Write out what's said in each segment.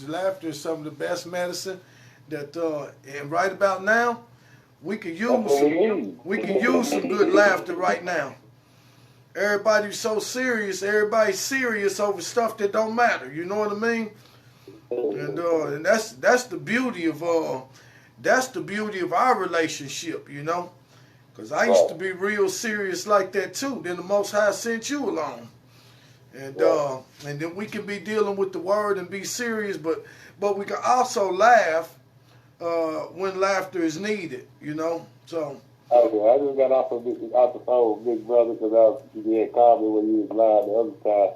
Laughter is some of the best medicine that and right about now we can use some good laughter right now. Everybody's so serious. Everybody's serious over stuff that don't matter. You know what I mean? And that's the beauty of our relationship. You know, because I used to be real serious like that too. Then the Most High sent you along, and then we can be dealing with the word and be serious, but we can also laugh when laughter is needed. You know, so. Okay, I just got off the phone with Big Brother because he had called me when he was live the other time,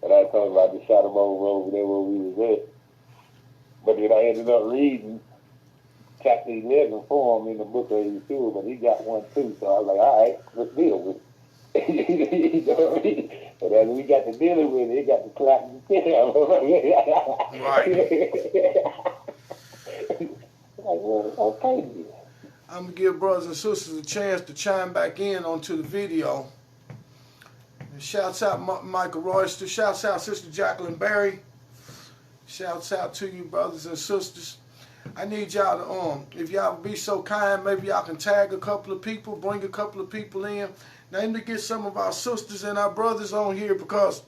and I told him I just shot him over there where we was at. But then I ended up reading chapter 11 for him in the book of Yeshua, but he got one too, so I was like, all right, let's deal with it. You know what I mean? And as we got to dealing with it, he got to clap the shit out of him. Right. Like, well, okay, yeah. I'm going to give brothers and sisters a chance to chime back in onto the video. And shouts out Michael Royster. Shouts out Sister Jacqueline Berry. Shouts out to you, brothers and sisters. I need y'all to, if y'all be so kind, maybe y'all can tag a couple of people, bring a couple of people in. Now, to get some of our sisters and our brothers on here because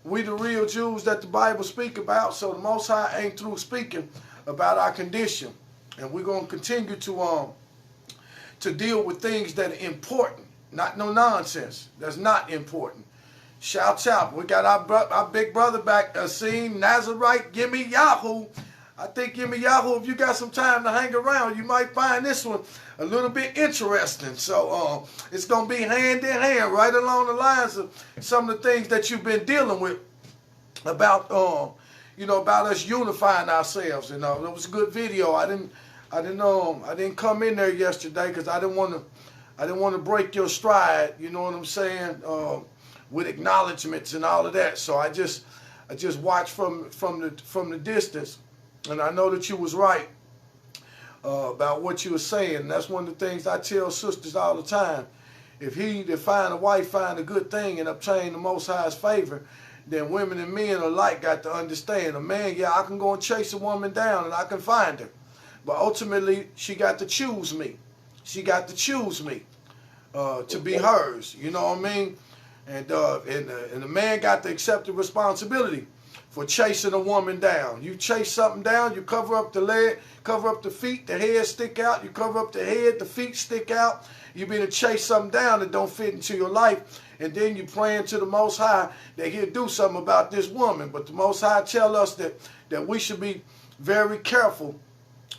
we the real Jews that the Bible speak about, so the Most High ain't through speaking about our condition. And we're going to continue to deal with things that are important, not no nonsense that's not important. Shouts out. We got our big brother back, Asim Nazarite, Gimme Yahoo. I think Gimme Yahoo, if you got some time to hang around, you might find this one a little bit interesting. So it's going to be hand in hand, right along the lines of some of the things that you've been dealing with about, about us unifying ourselves. You know, it was a good video. I didn't come in there yesterday because I didn't want to break your stride. You know what I'm saying? With acknowledgments and all of that. So I just watched from the distance, and I know that you was right about what you were saying. And that's one of the things I tell sisters all the time. If he that find a wife find a good thing and obtain the Most High's favor, then women and men alike got to understand. A man, yeah, I can go and chase a woman down and I can find her. But ultimately, she got to choose me. She got to choose me to be hers. You know what I mean? And the man got to accept the responsibility for chasing a woman down. You chase something down, you cover up the leg, cover up the feet, the head stick out. You cover up the head, the feet stick out. You been to chase something down that don't fit into your life. And then you praying to the Most High that he'll do something about this woman. But the Most High tell us that we should be very careful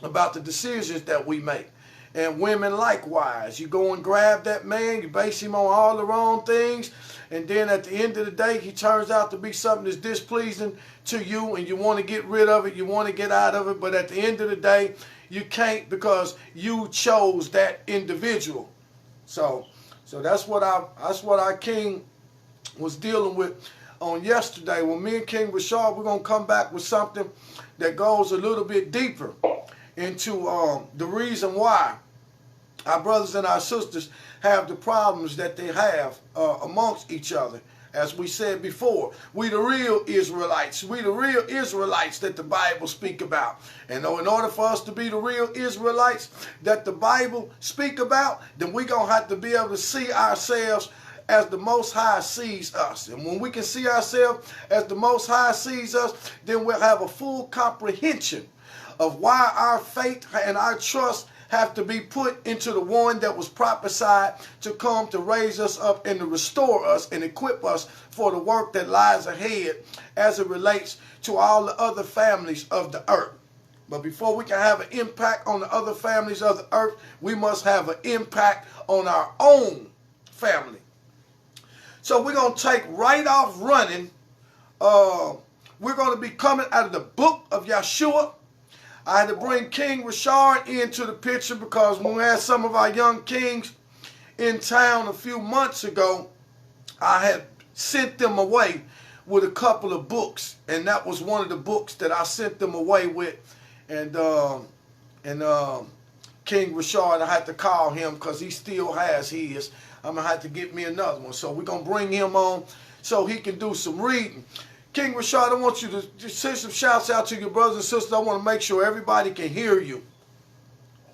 about the decisions that we make. And women likewise. You go and grab that man, you base him on all the wrong things, and then at the end of the day, he turns out to be something that's displeasing to you, and you want to get rid of it, you want to get out of it, but at the end of the day, you can't because you chose that individual. So that's what our King was dealing with on yesterday. When me and King Rashard, we're going to come back with something that goes a little bit deeper into the reason why our brothers and our sisters have the problems that they have amongst each other. As we said before, we the real Israelites. We the real Israelites that the Bible speak about. And in order for us to be the real Israelites that the Bible speak about, then we're going to have to be able to see ourselves as the Most High sees us. And when we can see ourselves as the Most High sees us, then we'll have a full comprehension of why our faith and our trust have to be put into the one that was prophesied to come to raise us up and to restore us and equip us for the work that lies ahead as it relates to all the other families of the earth. But before we can have an impact on the other families of the earth, we must have an impact on our own family. So we're going to take right off running. We're going to be coming out of the book of Yeshua. I had to bring King Rashard into the picture because when we had some of our young kings in town a few months ago, I had sent them away with a couple of books, and that was one of the books that I sent them away with. And King Rashard, I had to call him because he still has his. I'm going to have to get me another one. So we're going to bring him on so he can do some reading. King Rashard, I want you to just send some shouts out to your brothers and sisters. I want to make sure everybody can hear you.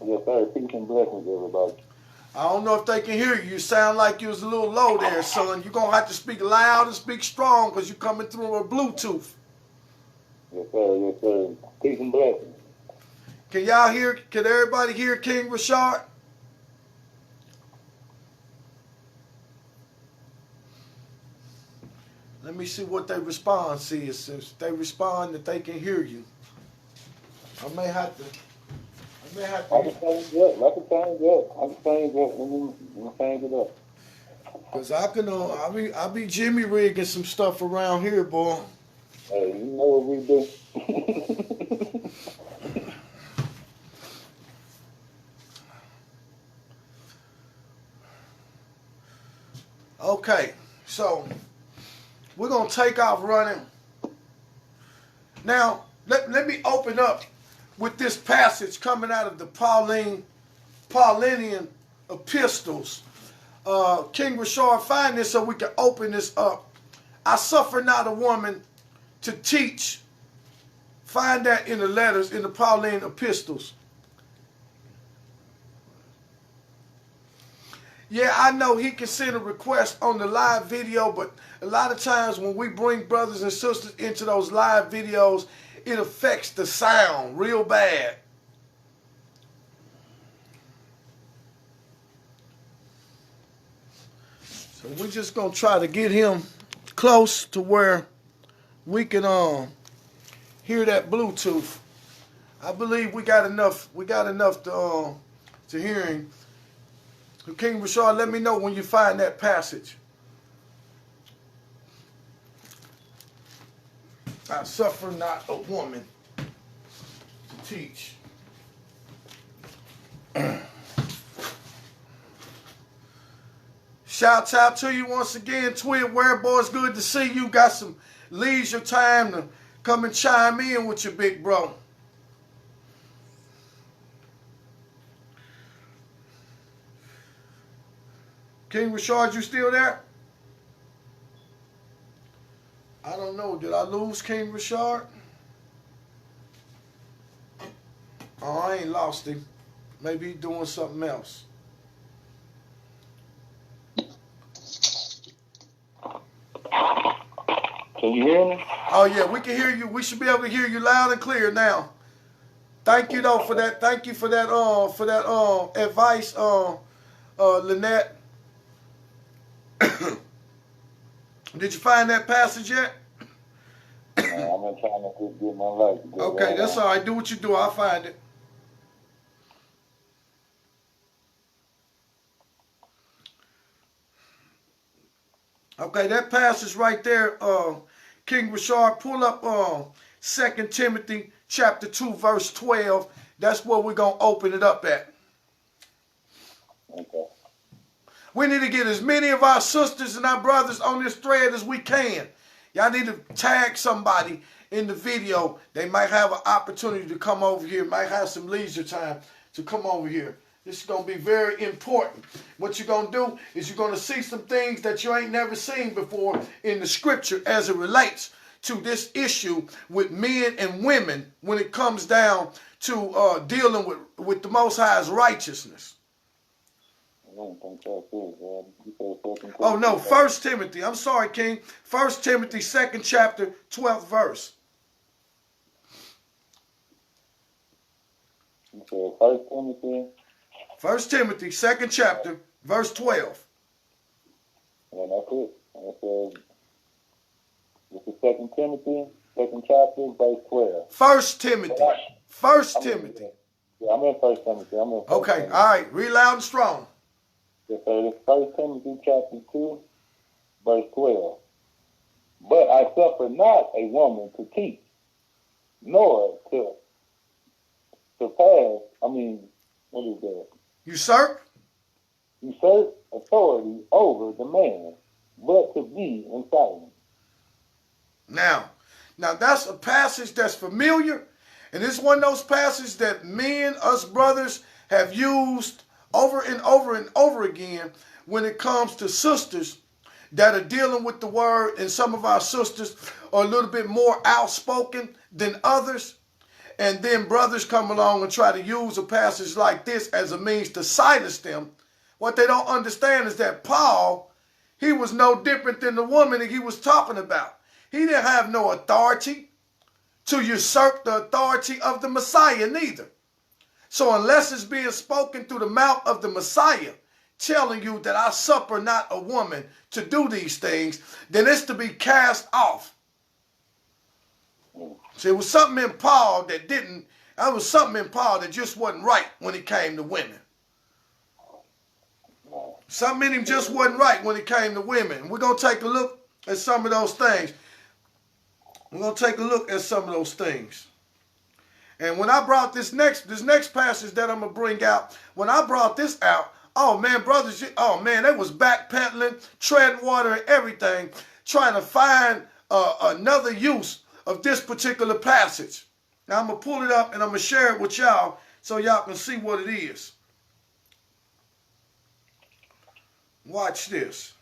Yes, sir. Peace and blessings, everybody. I don't know if they can hear you. You sound like you was a little low there, son. You're going to have to speak loud and speak strong because you're coming through a Bluetooth. Yes, sir. Yes, sir. Peace and blessings. Can y'all hear? Can everybody hear King Rashard? Let me see what their response is. If they respond that they can hear you, I may have to. I can change it up. I can change it up. Let me change it up. Cause I can. I be Jimmy rigging some stuff around here, boy. Hey, you know what we do. Okay, so we're gonna take off running. Now, let me open up with this passage coming out of the Paulinian epistles. King Rashard, find this so we can open this up. I suffer not a woman to teach. Find that in the letters, in the Pauline epistles. Yeah, I know he can send a request on the live video, but a lot of times when we bring brothers and sisters into those live videos, it affects the sound real bad. So we're just going to try to get him close to where we can hear that Bluetooth. I believe we got enough to hear him. King Rashard, let me know when you find that passage. I suffer not a woman to teach. Shouts out to you once again, Twin Ware Boys. Good to see you. Got some leisure time to come and chime in with your big bro. King Rashard, you still there? I don't know. Did I lose King Rashard? Oh, I ain't lost him. Maybe he's doing something else. Can you hear me? Oh yeah, we can hear you. We should be able to hear you loud and clear now. Thank you though for that. Thank you for that advice, Lynette. Did you find that passage yet? I've been trying to get my life together. Okay, that's all right. Do what you do. I'll find it. Okay, that passage right there, King Rashard, pull up 2 Timothy chapter 2, verse 12. That's where we're going to open it up at. Okay. We need to get as many of our sisters and our brothers on this thread as we can. Y'all need to tag somebody in the video. They might have an opportunity to come over here, might have some leisure time to come over here. This is going to be very important. What you're going to do is you're going to see some things that you ain't never seen before in the scripture as it relates to this issue with men and women when it comes down to dealing with the Most High's righteousness. Oh no, 1 Timothy. I'm sorry, King. 1 Timothy, 2nd chapter, 12th verse. You said 1 Timothy? 1 Timothy, 2nd chapter, verse 12. Yeah, that's it. It says, this is 2 Timothy, 2nd chapter, verse 12. 1 Timothy. 1 Timothy. Yeah, I'm in 1 Timothy. Okay, all right. Read loud and strong. Yes, sir. It's 1 Timothy chapter 2, verse 12. But I suffer not a woman to teach, nor to pass, what is that? Usurp authority over the man, but to be in silence. Now that's a passage that's familiar, and it's one of those passages that men, us brothers, have used over and over and over again when it comes to sisters that are dealing with the word, and some of our sisters are a little bit more outspoken than others. And then brothers come along and try to use a passage like this as a means to silence them. What they don't understand is that Paul, he was no different than the woman that he was talking about. He didn't have no authority to usurp the authority of the Messiah neither. So unless it's being spoken through the mouth of the Messiah, telling you that I suffer not a woman to do these things, then it's to be cast off. See, it was something in Paul that just wasn't right when it came to women. Something in him just wasn't right when it came to women. We're going to take a look at some of those things. And when I brought this next passage that I'm going to bring out, when I brought this out, oh man, brothers, they was backpedaling, treading water and everything, trying to find another use of this particular passage. Now I'm going to pull it up and I'm going to share it with y'all so y'all can see what it is. Watch this.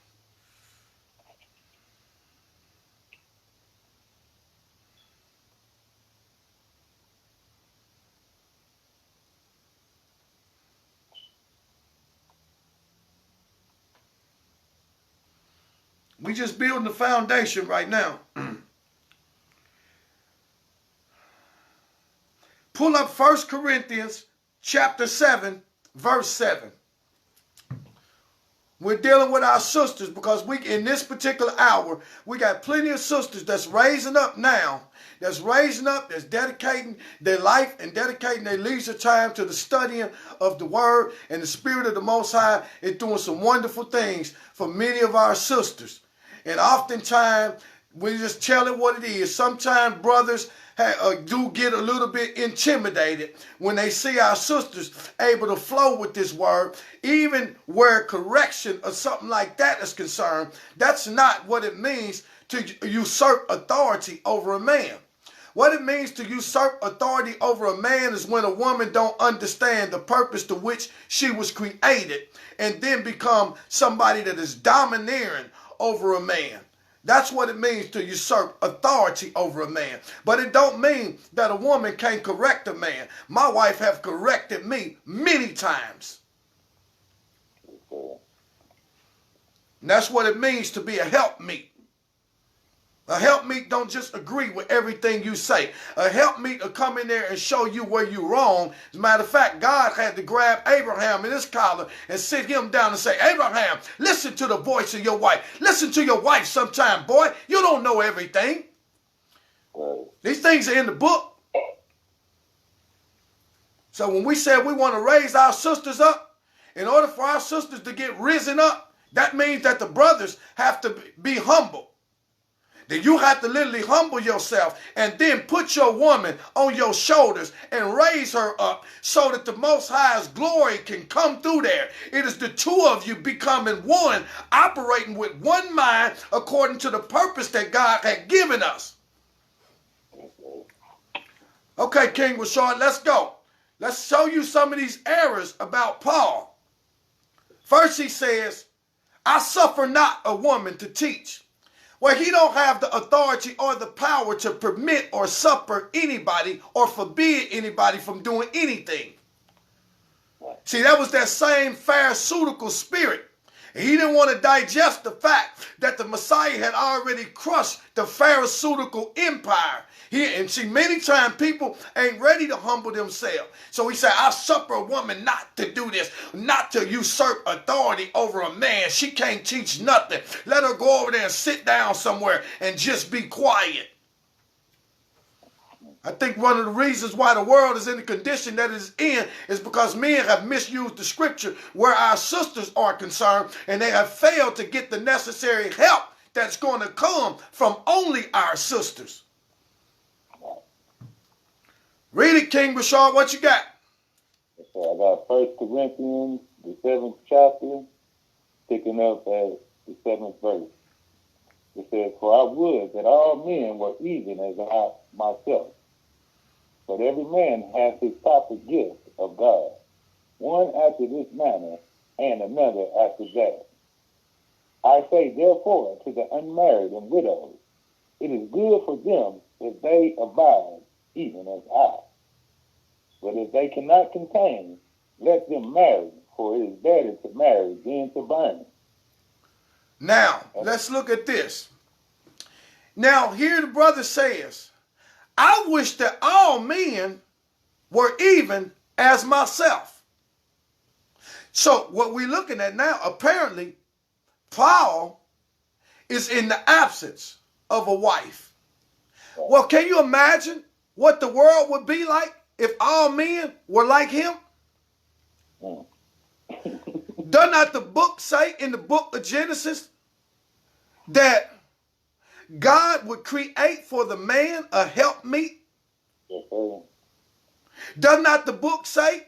We just building the foundation right now. Pull up 1 Corinthians chapter 7, verse 7. We're dealing with our sisters because in this particular hour, we got plenty of sisters that's raising up now, that's dedicating their life and dedicating their leisure time to the studying of the word, and the Spirit of the Most High is doing some wonderful things for many of our sisters. And oftentimes, we just tell it what it is. Sometimes brothers do get a little bit intimidated when they see our sisters able to flow with this word, even where correction or something like that is concerned. That's not what it means to usurp authority over a man. What it means to usurp authority over a man is when a woman don't understand the purpose to which she was created and then become somebody that is domineering over a man. That's what it means to usurp authority over a man. But it don't mean that a woman can't correct a man. My wife have corrected me many times. And that's what it means to be a helpmeet. A helpmeet don't just agree with everything you say. A helpmeet will come in there and show you where you're wrong. As a matter of fact, God had to grab Abraham in his collar and sit him down and say, Abraham, listen to the voice of your wife. Listen to your wife sometime, boy. You don't know everything. These things are in the book. So when we said we want to raise our sisters up, in order for our sisters to get risen up, that means that the brothers have to be humble. That you have to literally humble yourself and then put your woman on your shoulders and raise her up so that the Most High's glory can come through there. It is the two of you becoming one, operating with one mind according to the purpose that God had given us. Okay, King Rashard, let's go. Let's show you some of these errors about Paul. First he says, I suffer not a woman to teach. Well, he don't have the authority or the power to permit or suffer anybody or forbid anybody from doing anything. See, that was that same pharisaical spirit. He didn't want to digest the fact that the Messiah had already crushed the pharisaical empire. And see, many times people ain't ready to humble themselves. So he said, I suffer a woman not to do this, not to usurp authority over a man. She can't teach nothing. Let her go over there and sit down somewhere and just be quiet. I think one of the reasons why the world is in the condition that it's in is because men have misused the scripture where our sisters are concerned, and they have failed to get the necessary help that's going to come from only our sisters. Read it, King Rashard. What you got? So I got 1 Corinthians, the 7th chapter, picking up at the 7th verse. It says, For I would that all men were even as I myself. But every man has his proper gift of God, one after this manner, and another after that. I say, therefore, to the unmarried and widows, it is good for them if they abide, even as I. But if they cannot contain, let them marry, for it is better to marry than to burn. Now, let's look at this. Now, here the brother says, I wish that all men were even as myself. So what we're looking at now, apparently, Paul is in the absence of a wife. Well, can you imagine what the world would be like if all men were like him? Does not the book say in the book of Genesis that God would create for the man a helpmeet? Does not the book say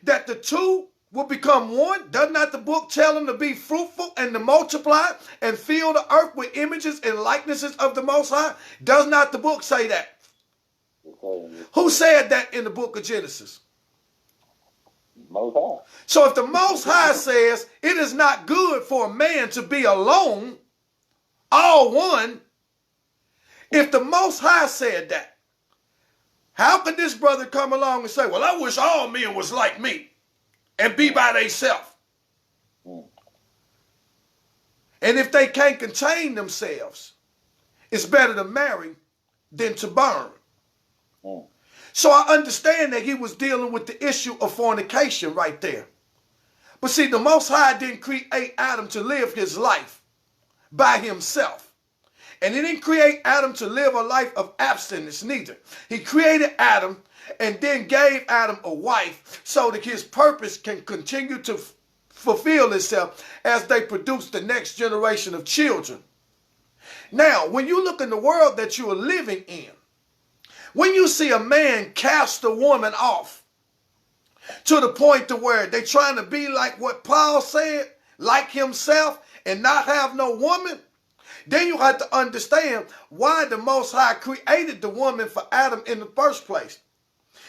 that the two will become one? Does not the book tell them to be fruitful and to multiply and fill the earth with images and likenesses of the Most High? Does not the book say that? Who said that in the book of Genesis? Most High. So if the Most High says it is not good for a man to be alone, all one, if the Most High said that, how could this brother come along and say, well, I wish all men was like me and be by themselves? And if they can't contain themselves, it's better to marry than to burn. So I understand that he was dealing with the issue of fornication right there. But see, the Most High didn't create Adam to live his life by himself. And he didn't create Adam to live a life of abstinence neither. He created Adam and then gave Adam a wife so that his purpose can continue to fulfill itself as they produce the next generation of children. Now, when you look in the world that you are living in, when you see a man cast a woman off to the point to where they're trying to be like what Paul said, like himself, and not have no woman, then you have to understand why the Most High created the woman for Adam in the first place.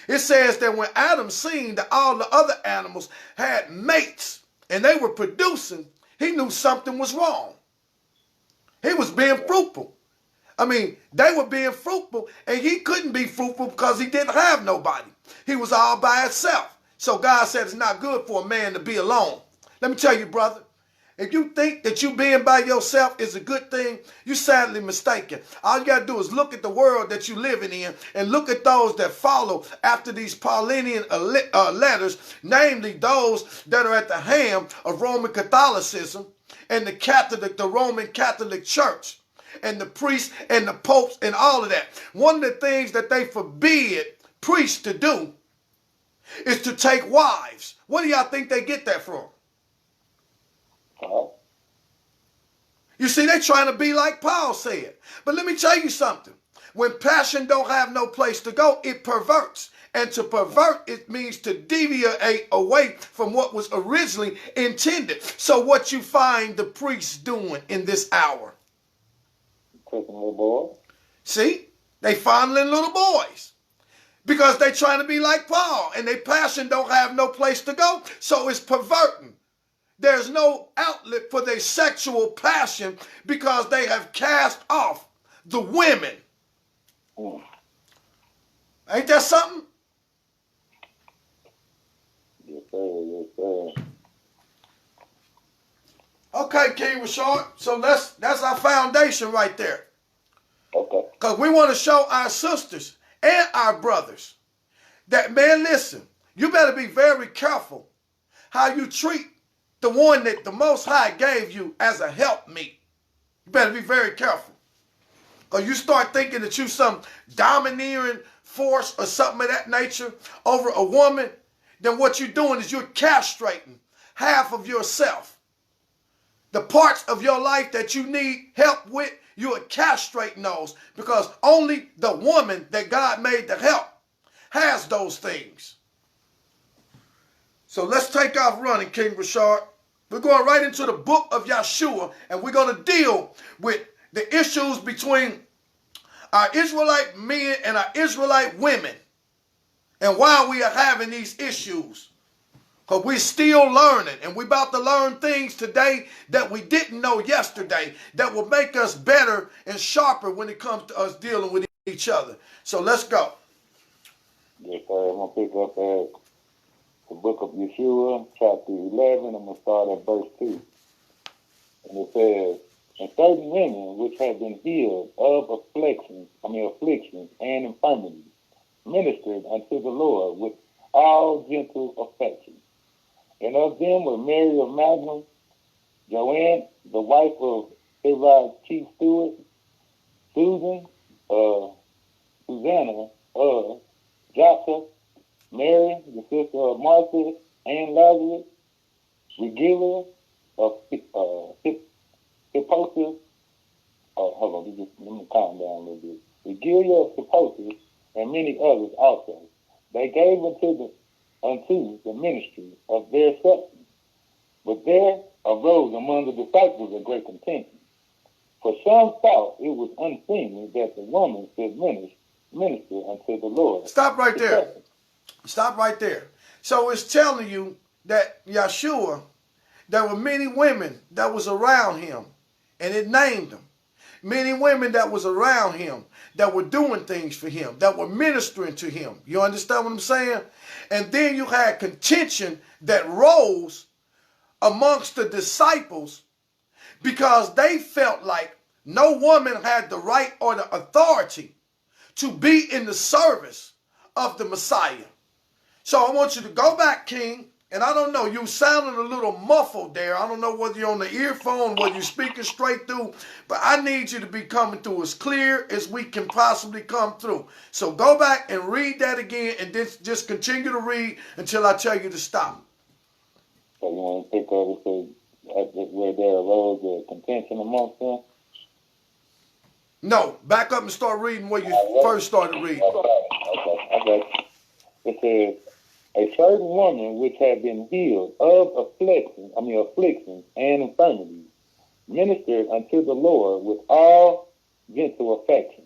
It says that when Adam seen that all the other animals had mates and they were producing, he knew something was wrong. He was being fruitful. I mean, they were being fruitful, and he couldn't be fruitful because he didn't have nobody. He was all by himself. So God said it's not good for a man to be alone. Let me tell you, brother, if you think that you being by yourself is a good thing, you're sadly mistaken. All you got to do is look at the world that you're living in and look at those that follow after these Paulinian letters, namely those that are at the hand of Roman Catholicism and the Roman Catholic Church. And the priests and the popes and all of that. One of the things that they forbid priests to do is to take wives. Where do y'all think they get that from? You see, they're trying to be like Paul said. But let me tell you something. When passion don't have no place to go, it perverts. And to pervert, it means to deviate away from what was originally intended. So what you find the priests doing in this hour? Taking little boy. See, they fondling little boys because they trying to be like Paul and their passion don't have no place to go. So it's perverting. There's no outlet for their sexual passion because they have cast off the women. Ain't that something? Yes, sir. Yes, sir. Okay, King Rashard. So that's our foundation right there. Okay. Because we want to show our sisters and our brothers that, man, listen, you better be very careful how you treat the one that the Most High gave you as a helpmeet. You better be very careful. Because you start thinking that you some domineering force or something of that nature over a woman, then what you're doing is you're castrating half of yourself. The parts of your life that you need help with, you are castrating those because only the woman that God made to help has those things. So let's take off running, King Rashard. We're going right into the book of Yeshua, and we're going to deal with the issues between our Israelite men and our Israelite women and why we are having these issues Because we're still learning, and we're about to learn things today that we didn't know yesterday that will make us better and sharper when it comes to us dealing with each other. So let's go. Yes, sir. I'm going to pick up at the book of Yeshua, chapter 11. I'm going to start at verse 2. And it says, and certain women which have been healed of afflictions and infirmities, ministered unto the Lord with all gentle affection. And of them were Mary of Magdalene, Joanne, the wife of Herod's chief steward, Susanna of Joppa, Mary, the sister of Martha and Lazarus, Regilla of Hippolytus. Hold on, let me calm down a little bit. Regilla of Hippolytus and many others also. They gave unto the ministry of their substance. But there arose among the disciples a great contention. For some thought it was unseemly that the woman should minister unto the Lord. Stop right there. Stop right there. So it's telling you that Yeshua, there were many women that was around him, and it named them. Many women that was around him that were doing things for him, that were ministering to him. You understand what I'm saying? And then you had contention that rose amongst the disciples because they felt like no woman had the right or the authority to be in the service of the Messiah. So I want you to go back, King, and I don't know, you sounding a little muffled there. I don't know whether you're on the earphone, whether you're speaking straight through, but I need you to be coming through as clear as we can possibly come through. So go back and read that again, and then just continue to read until I tell you to stop. So you want to pick up where there arose a contention amongst them? No, back up and start reading where you first started reading. Okay. It says, a certain woman which had been healed of afflictions and infirmities, ministered unto the Lord with all gentle affection.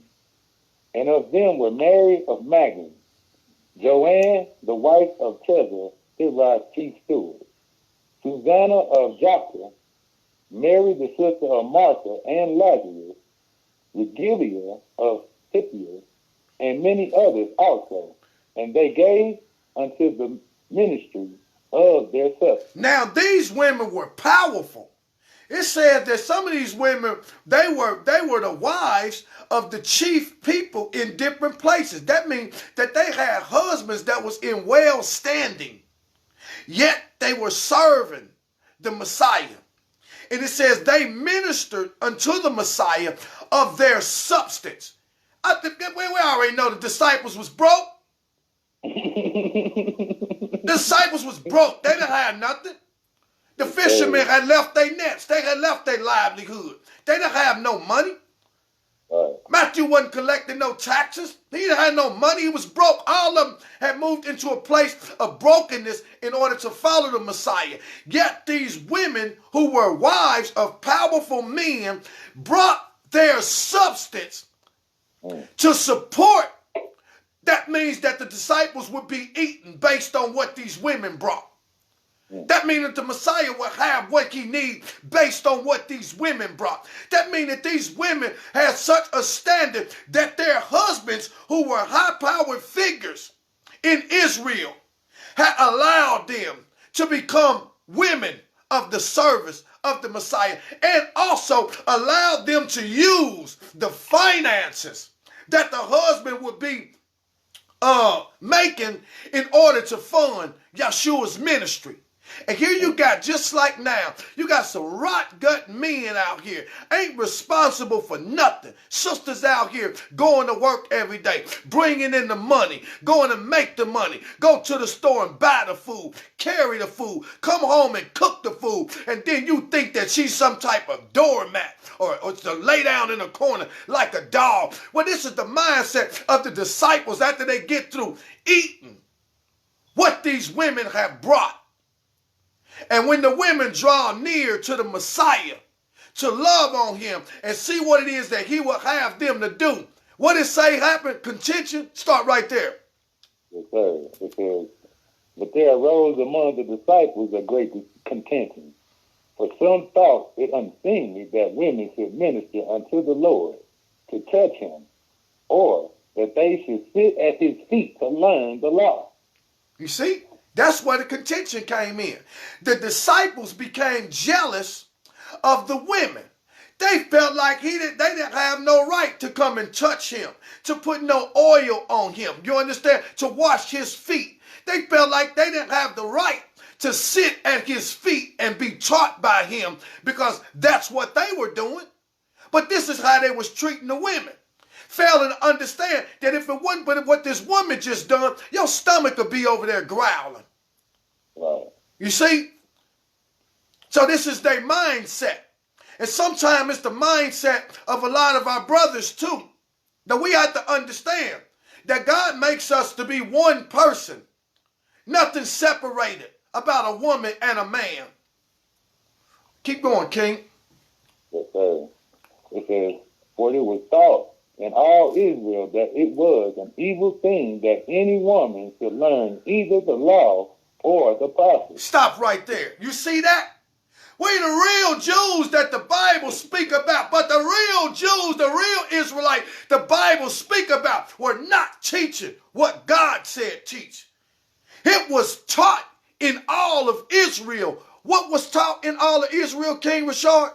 And of them were Mary of Magdalene, Joanne, the wife of Herod's chief steward, Susanna of Joppa, Mary the sister of Martha and Lazarus, Regilla of Hippolytus, and many others also. And they gave unto the ministry of their substance. Now these women were powerful. It said that some of these women, they were the wives of the chief people in different places. That means that they had husbands that was in well standing, yet they were serving the Messiah. And it says they ministered unto the Messiah of their substance. We already know the disciples was broke. The disciples was broke. They didn't have nothing. The fishermen had left their nets. They had left their livelihood. They didn't have no money. Matthew wasn't collecting no taxes. He didn't have no money. He was broke. All of them had moved into a place of brokenness in order to follow the Messiah. Yet these women who were wives of powerful men brought their substance to support. That means that the disciples would be eaten based on what these women brought. That means that the Messiah will have what he needs based on what these women brought. That means that these women had such a standard that their husbands, who were high-powered figures in Israel, had allowed them to become women of the service of the Messiah, and also allowed them to use the finances that the husband would be making in order to fund Yeshua's ministry. And here you got, just like now, you got some rot-gut men out here, ain't responsible for nothing. Sisters out here going to work every day, bringing in the money, going to make the money, go to the store and buy the food, carry the food, come home and cook the food, and then you think that she's some type of doormat or to lay down in a corner like a dog. Well, this is the mindset of the disciples after they get through eating what these women have brought. And when the women draw near to the Messiah to love on him and see what it is that he will have them to do, what it say happened? Contention? Start right there. Yes, sir. It says, But there arose among the disciples a great contention. For some thought it unseemly that women should minister unto the Lord to touch him, or that they should sit at his feet to learn the law. You see, that's where the contention came in. The disciples became jealous of the women. They felt like they didn't have no right to come and touch him, to put no oil on him. You understand? To wash his feet. They felt like they didn't have the right to sit at his feet and be taught by him, because that's what they were doing. But this is how they was treating the women. Failing to understand that if it wasn't but what this woman just done, your stomach would be over there growling. Right. You see? So this is their mindset. And sometimes it's the mindset of a lot of our brothers too. That we have to understand that God makes us to be one person. Nothing separated about a woman and a man. Keep going, King. Yes, sir. It says, for it was thought in all Israel that it was an evil thing that any woman should learn either the law or the prophets. Stop right there. You see that? We the real Jews that the Bible speak about, but the real Jews, the real Israelites, the Bible speak about, were not teaching what God said teach. It was taught in all of Israel. What was taught in all of Israel, King Rashard?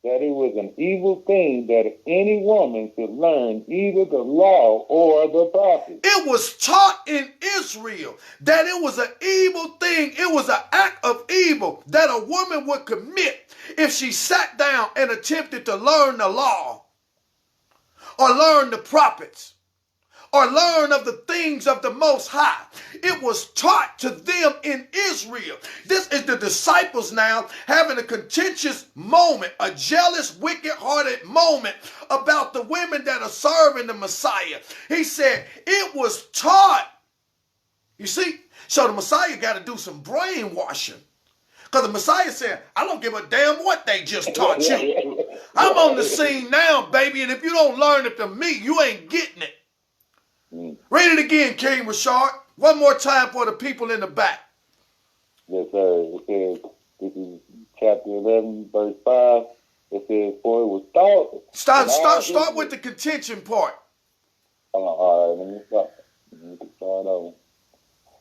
That it was an evil thing that any woman should learn either the law or the prophets. It was taught in Israel that it was an evil thing. It was an act of evil that a woman would commit if she sat down and attempted to learn the law or learn the prophets or learn of the things of the Most High. It was taught to them in Israel. This is the disciples now having a contentious moment, a jealous, wicked-hearted moment about the women that are serving the Messiah. He said it was taught. You see, so the Messiah got to do some brainwashing. Because the Messiah said, I don't give a damn what they just taught you. I'm on the scene now, baby, and if you don't learn it from me, you ain't getting it. Read it again, King Rashard. One more time for the people in the back. Yes, sir. It says, this is chapter 11, verse 5. It says, for it was thought. Start with the contention part. All right, let me start. Let me start over.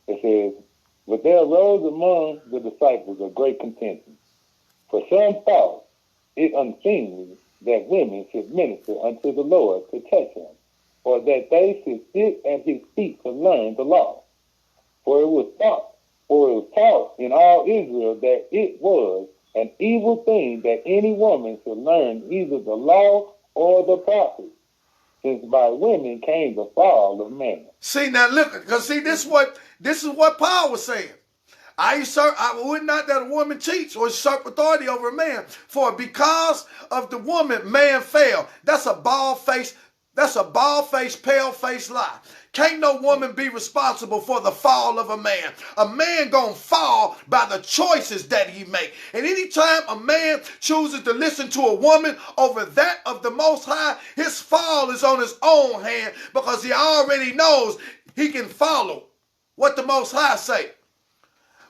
It says, but there arose among the disciples a great contention. For some thought it unseemly that women should minister unto the Lord to touch him, or that they should sit at his feet to learn the law. For it was taught in all Israel that it was an evil thing that any woman should learn either the law or the prophets, since by women came the fall of man. See, now look, because see, this is what Paul was saying. I would not that a woman teach or usurp authority over a man. For because of the woman, man fell. That's a bald-faced, pale-faced lie. Can't no woman be responsible for the fall of a man. A man gonna fall by the choices that he make. And anytime a man chooses to listen to a woman over that of the Most High, his fall is on his own hand, because he already knows he can follow what the Most High say.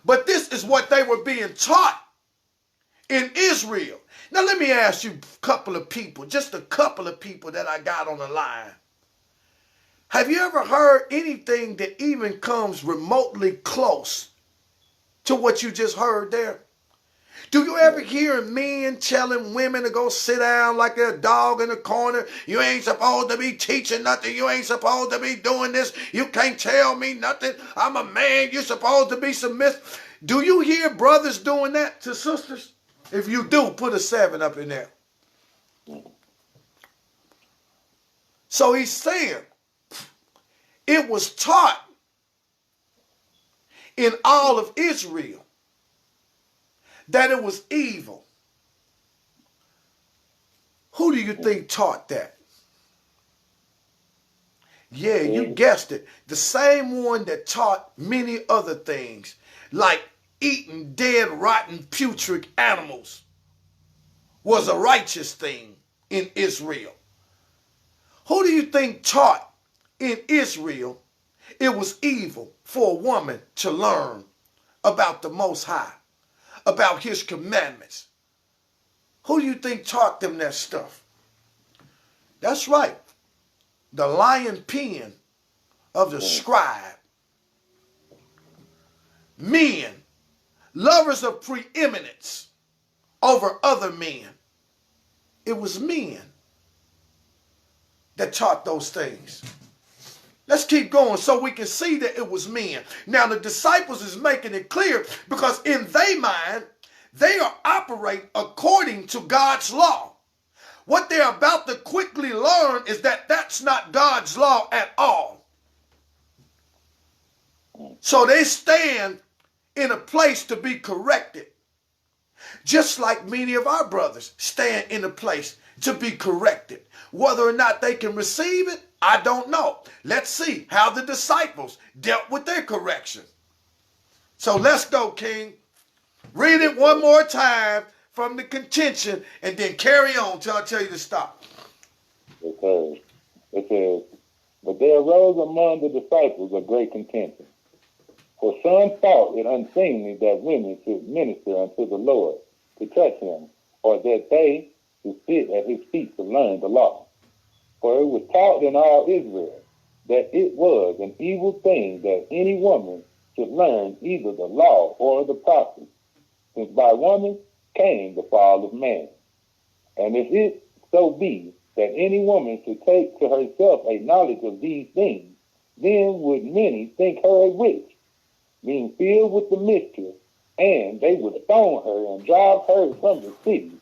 But this is what they were being taught in Israel. Now let me ask you a couple of people, just a couple of people that I got on the line. Have you ever heard anything that even comes remotely close to what you just heard there? Do you ever hear men telling women to go sit down like they're a dog in the corner? You ain't supposed to be teaching nothing. You ain't supposed to be doing this. You can't tell me nothing. I'm a man. You're supposed to be submissive. Do you hear brothers doing that to sisters? If you do, put a 7 up in there. So he's saying it was taught in all of Israel that it was evil. Who do you think taught that? Yeah, you guessed it. The same one that taught many other things, like eating dead, rotten, putrid animals, was a righteous thing in Israel. Who do you think taught in Israel it was evil for a woman to learn about the Most High, about his commandments. Who do you think taught them that stuff? That's right. The lion pen of the scribe. Men, lovers of preeminence over other men. It was men that taught those things. Let's keep going so we can see that it was men. Now the disciples is making it clear because in their mind, they are operating according to God's law. What they're about to quickly learn is that that's not God's law at all. So they stand in a place to be corrected. Just like many of our brothers stand in a place to be corrected. Whether or not they can receive it, I don't know. Let's see how the disciples dealt with their correction. So let's go, King. Read it one more time from the contention and then carry on till I tell you to stop. It says, but there arose among the disciples a great contention. For some thought it unseemly that women should minister unto the Lord to touch him, or that they should sit at his feet to learn the law. For it was taught in all Israel that it was an evil thing that any woman should learn either the law or the prophets, since by woman came the fall of man. And if it so be that any woman should take to herself a knowledge of these things, then would many think her a witch, being filled with the mischief, and they would stone her and drive her from the city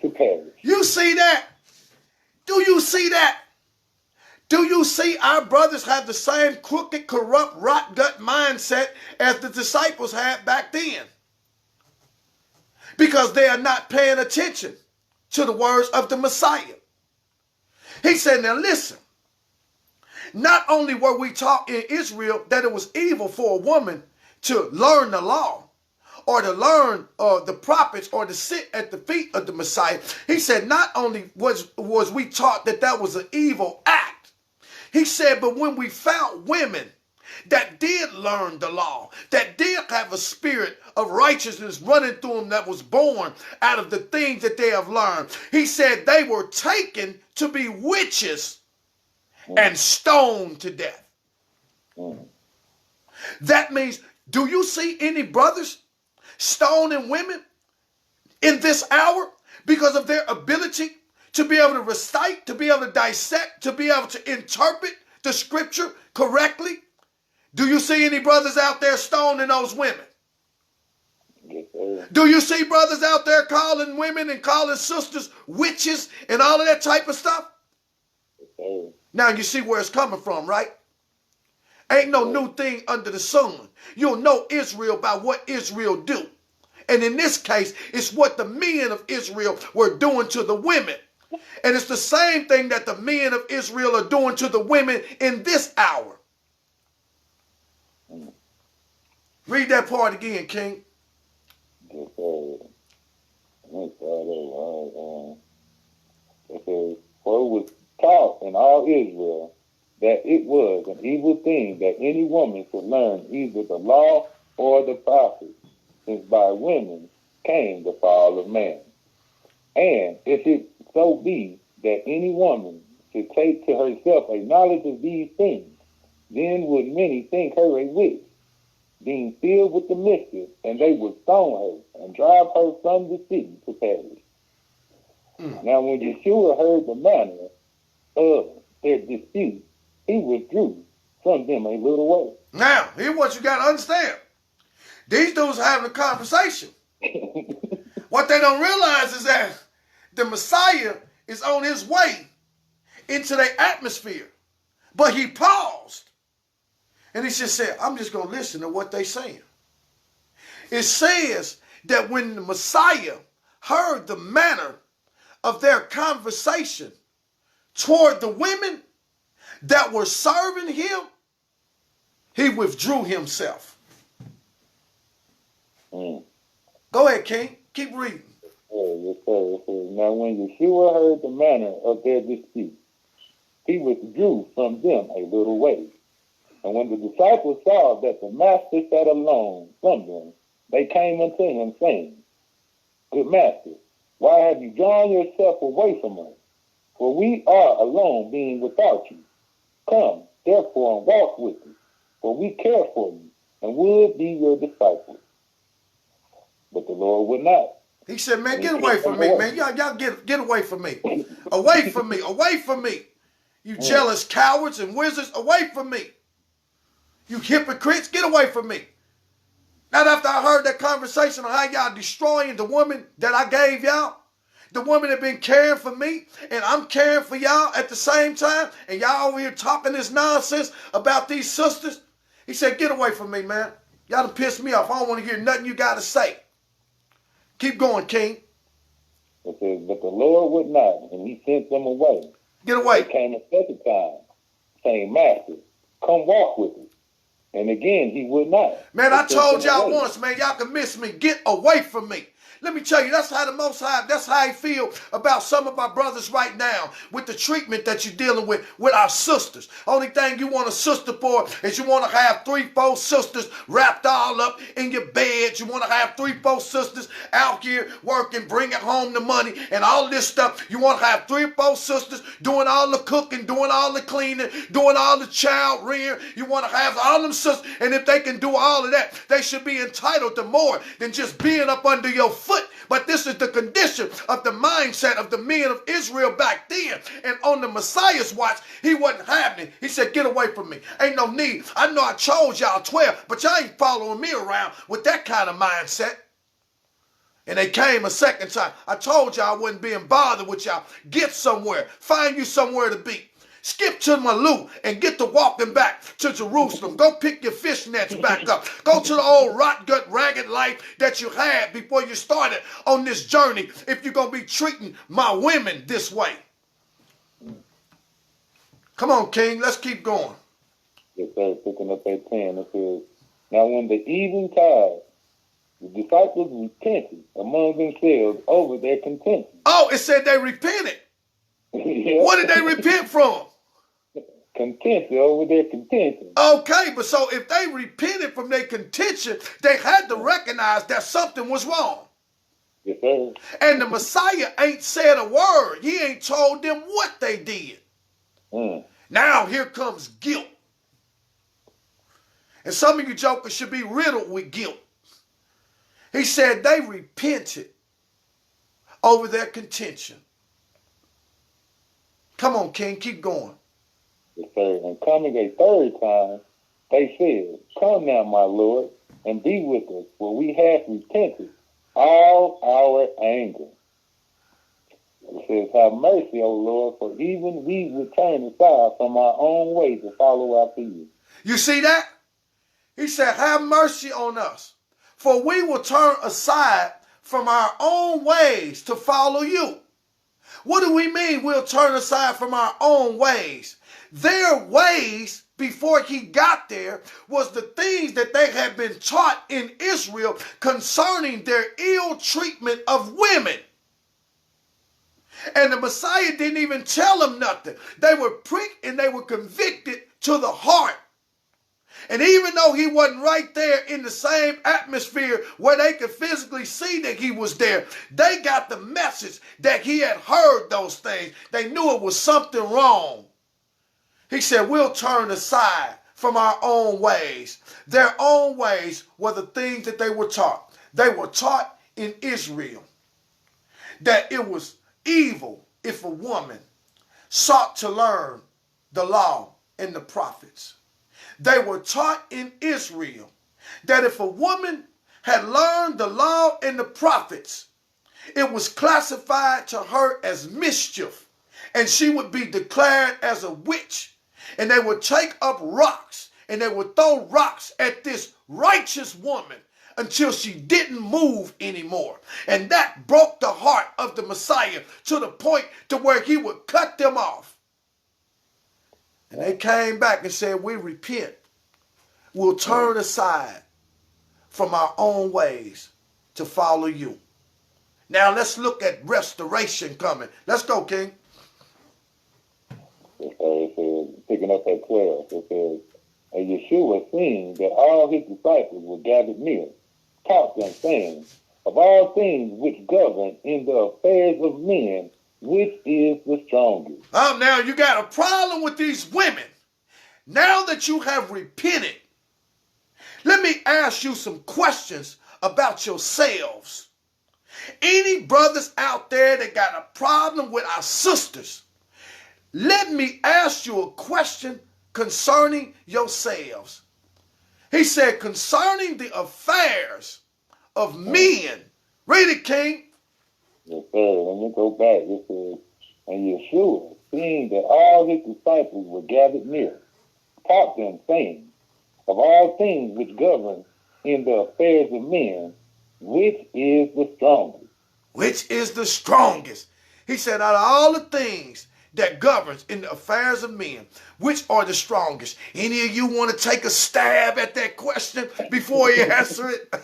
to perish. You see that? Do you see that? Do you see our brothers have the same crooked, corrupt, rot gut mindset as the disciples had back then? Because they are not paying attention to the words of the Messiah. He said, now listen, not only were we taught in Israel that it was evil for a woman to learn the law or to learn the prophets or to sit at the feet of the Messiah. He said not only was we taught that that was an evil act, he said, but when we found women that did learn the law, that did have a spirit of righteousness running through them that was born out of the things that they have learned, he said they were taken to be witches and stoned to death. That means, do you see any brothers stoning women in this hour because of their ability to be able to recite, to be able to dissect, to be able to interpret the scripture correctly? Do you see any brothers out there stoning those women? Do you see brothers out there calling women and calling sisters witches and all of that type of stuff? Now you see where it's coming from, right? Ain't no new thing under the sun. You'll know Israel by what Israel do. And in this case, it's what the men of Israel were doing to the women. And it's the same thing that the men of Israel are doing to the women in this hour. Read that part again, King. It says, for it was taught in all Israel that it was an evil thing that any woman should learn either the law or the prophets, since by women came the fall of man. And if it so be that any woman should take to herself a knowledge of these things, then would many think her a witch, being filled with the mischief, and they would stone her and drive her from the city to perish. Now when Yeshua heard the manner of their dispute, he withdrew from them a little way. Now, here's what you got to understand. These dudes are having a conversation. What they don't realize is that the Messiah is on his way into their atmosphere. But he paused. And he just said, I'm just going to listen to what they're saying. It says that when the Messiah heard the manner of their conversation toward the women that were serving him, he withdrew himself. Go ahead, King. Keep reading. Yes, sir. Now when Yeshua heard the manner of their dispute, he withdrew from them a little way. And when the disciples saw that the master sat alone from them, they came unto him, saying, Good master, why have you drawn yourself away from us? For we are alone, being without you. Come, therefore, and walk with us, for we care for you, and would be your disciples. But the Lord would not. He said, man, get away from me, man. Y'all get away from me. Away from me. Away from me. You jealous cowards and wizards, away from me. You hypocrites, get away from me. Not after I heard that conversation on how y'all destroying the woman that I gave y'all. The woman that been caring for me, and I'm caring for y'all at the same time, and y'all over here talking this nonsense about these sisters. He said, get away from me, man. Y'all done pissed me off. I don't want to hear nothing you got to say. Keep going, King. It says, but the Lord would not, and he sent them away. Get away. They came a second time, saying, Master, come walk with us. And again, he would not. Man, I told y'all once, man, y'all can miss me. Get away from me. Let me tell you, that's how the Most High, that's how I feel about some of our brothers right now with the treatment that you're dealing with our sisters. Only thing you want a sister for is you want to have 3-4 sisters wrapped all up in your bed. You want to have 3-4 sisters out here working, bringing home the money and all this stuff. You want to have 3 or 4 sisters doing all the cooking, doing all the cleaning, doing all the child rearing. You want to have all them sisters, and if they can do all of that, they should be entitled to more than just being up under your foot. But this is the condition of the mindset of the men of Israel back then. And on the Messiah's watch, he wasn't having it. He said, get away from me. Ain't no need. I know I chose y'all 12, but y'all ain't following me around with that kind of mindset. And they came a second time. I told y'all I wasn't being bothered with y'all. Get somewhere. Find you somewhere to be. Skip to Malou and get to walking back to Jerusalem. Go pick your fishnets back up. Go to the old rot gut ragged life that you had before you started on this journey if you're going to be treating my women this way. Come on, King. Let's keep going. Yes, sir. Picking up at 10, it says, Now when the eventide, the disciples repented among themselves over their contention. Oh, it said they repented. Yeah. What did they repent from? Contention, over their contention. Okay, but so if they repented from their contention, they had to recognize that something was wrong. Yes, sir. And the Messiah ain't said a word. He ain't told them what they did. Now here comes guilt. And some of you jokers should be riddled with guilt. He said they repented over their contention. Come on, King, keep going. Yes, sir. And coming a third time, they said, Come now, my Lord, and be with us, for we have repented all our anger. It says, Have mercy, O Lord, for even we would turn aside from our own way to follow after you. You see that? He said, have mercy on us, for we will turn aside from our own ways to follow you. What do we mean we'll turn aside from our own ways? Their ways before he got there was the things that they had been taught in Israel concerning their ill treatment of women. And the Messiah didn't even tell them nothing. They were pricked and they were convicted to the heart. And even though he wasn't right there in the same atmosphere where they could physically see that he was there, they got the message that he had heard those things. They knew it was something wrong. He said, we'll turn aside from our own ways. Their own ways were the things that they were taught. They were taught in Israel that it was evil if a woman sought to learn the law and the prophets. They were taught in Israel that if a woman had learned the law and the prophets, it was classified to her as mischief, and she would be declared as a witch. And they would take up rocks, and they would throw rocks at this righteous woman until she didn't move anymore. And that broke the heart of the Messiah to the point to where he would cut them off. And they came back and said, we repent. We'll turn aside from our own ways to follow you. Now let's look at restoration coming. Let's go, King. It says, picking up at 12, it says, And Yeshua, seeing that all his disciples were gathered near, taught them, saying, of all things which govern in the affairs of men, which is the strongest? Now you got a problem with these women. Now that you have repented, let me ask you some questions about yourselves. Any brothers out there that got a problem with our sisters, let me ask you a question concerning yourselves. He said, concerning the affairs of men. Read it, King. Yes, sir. Let me go back. It says, and Yeshua, seeing that all his disciples were gathered near, taught them, saying, of all things which govern in the affairs of men, which is the strongest? Which is the strongest? He said, out of all the things that governs in the affairs of men, which are the strongest? Any of you want to take a stab at that question before you answer it? The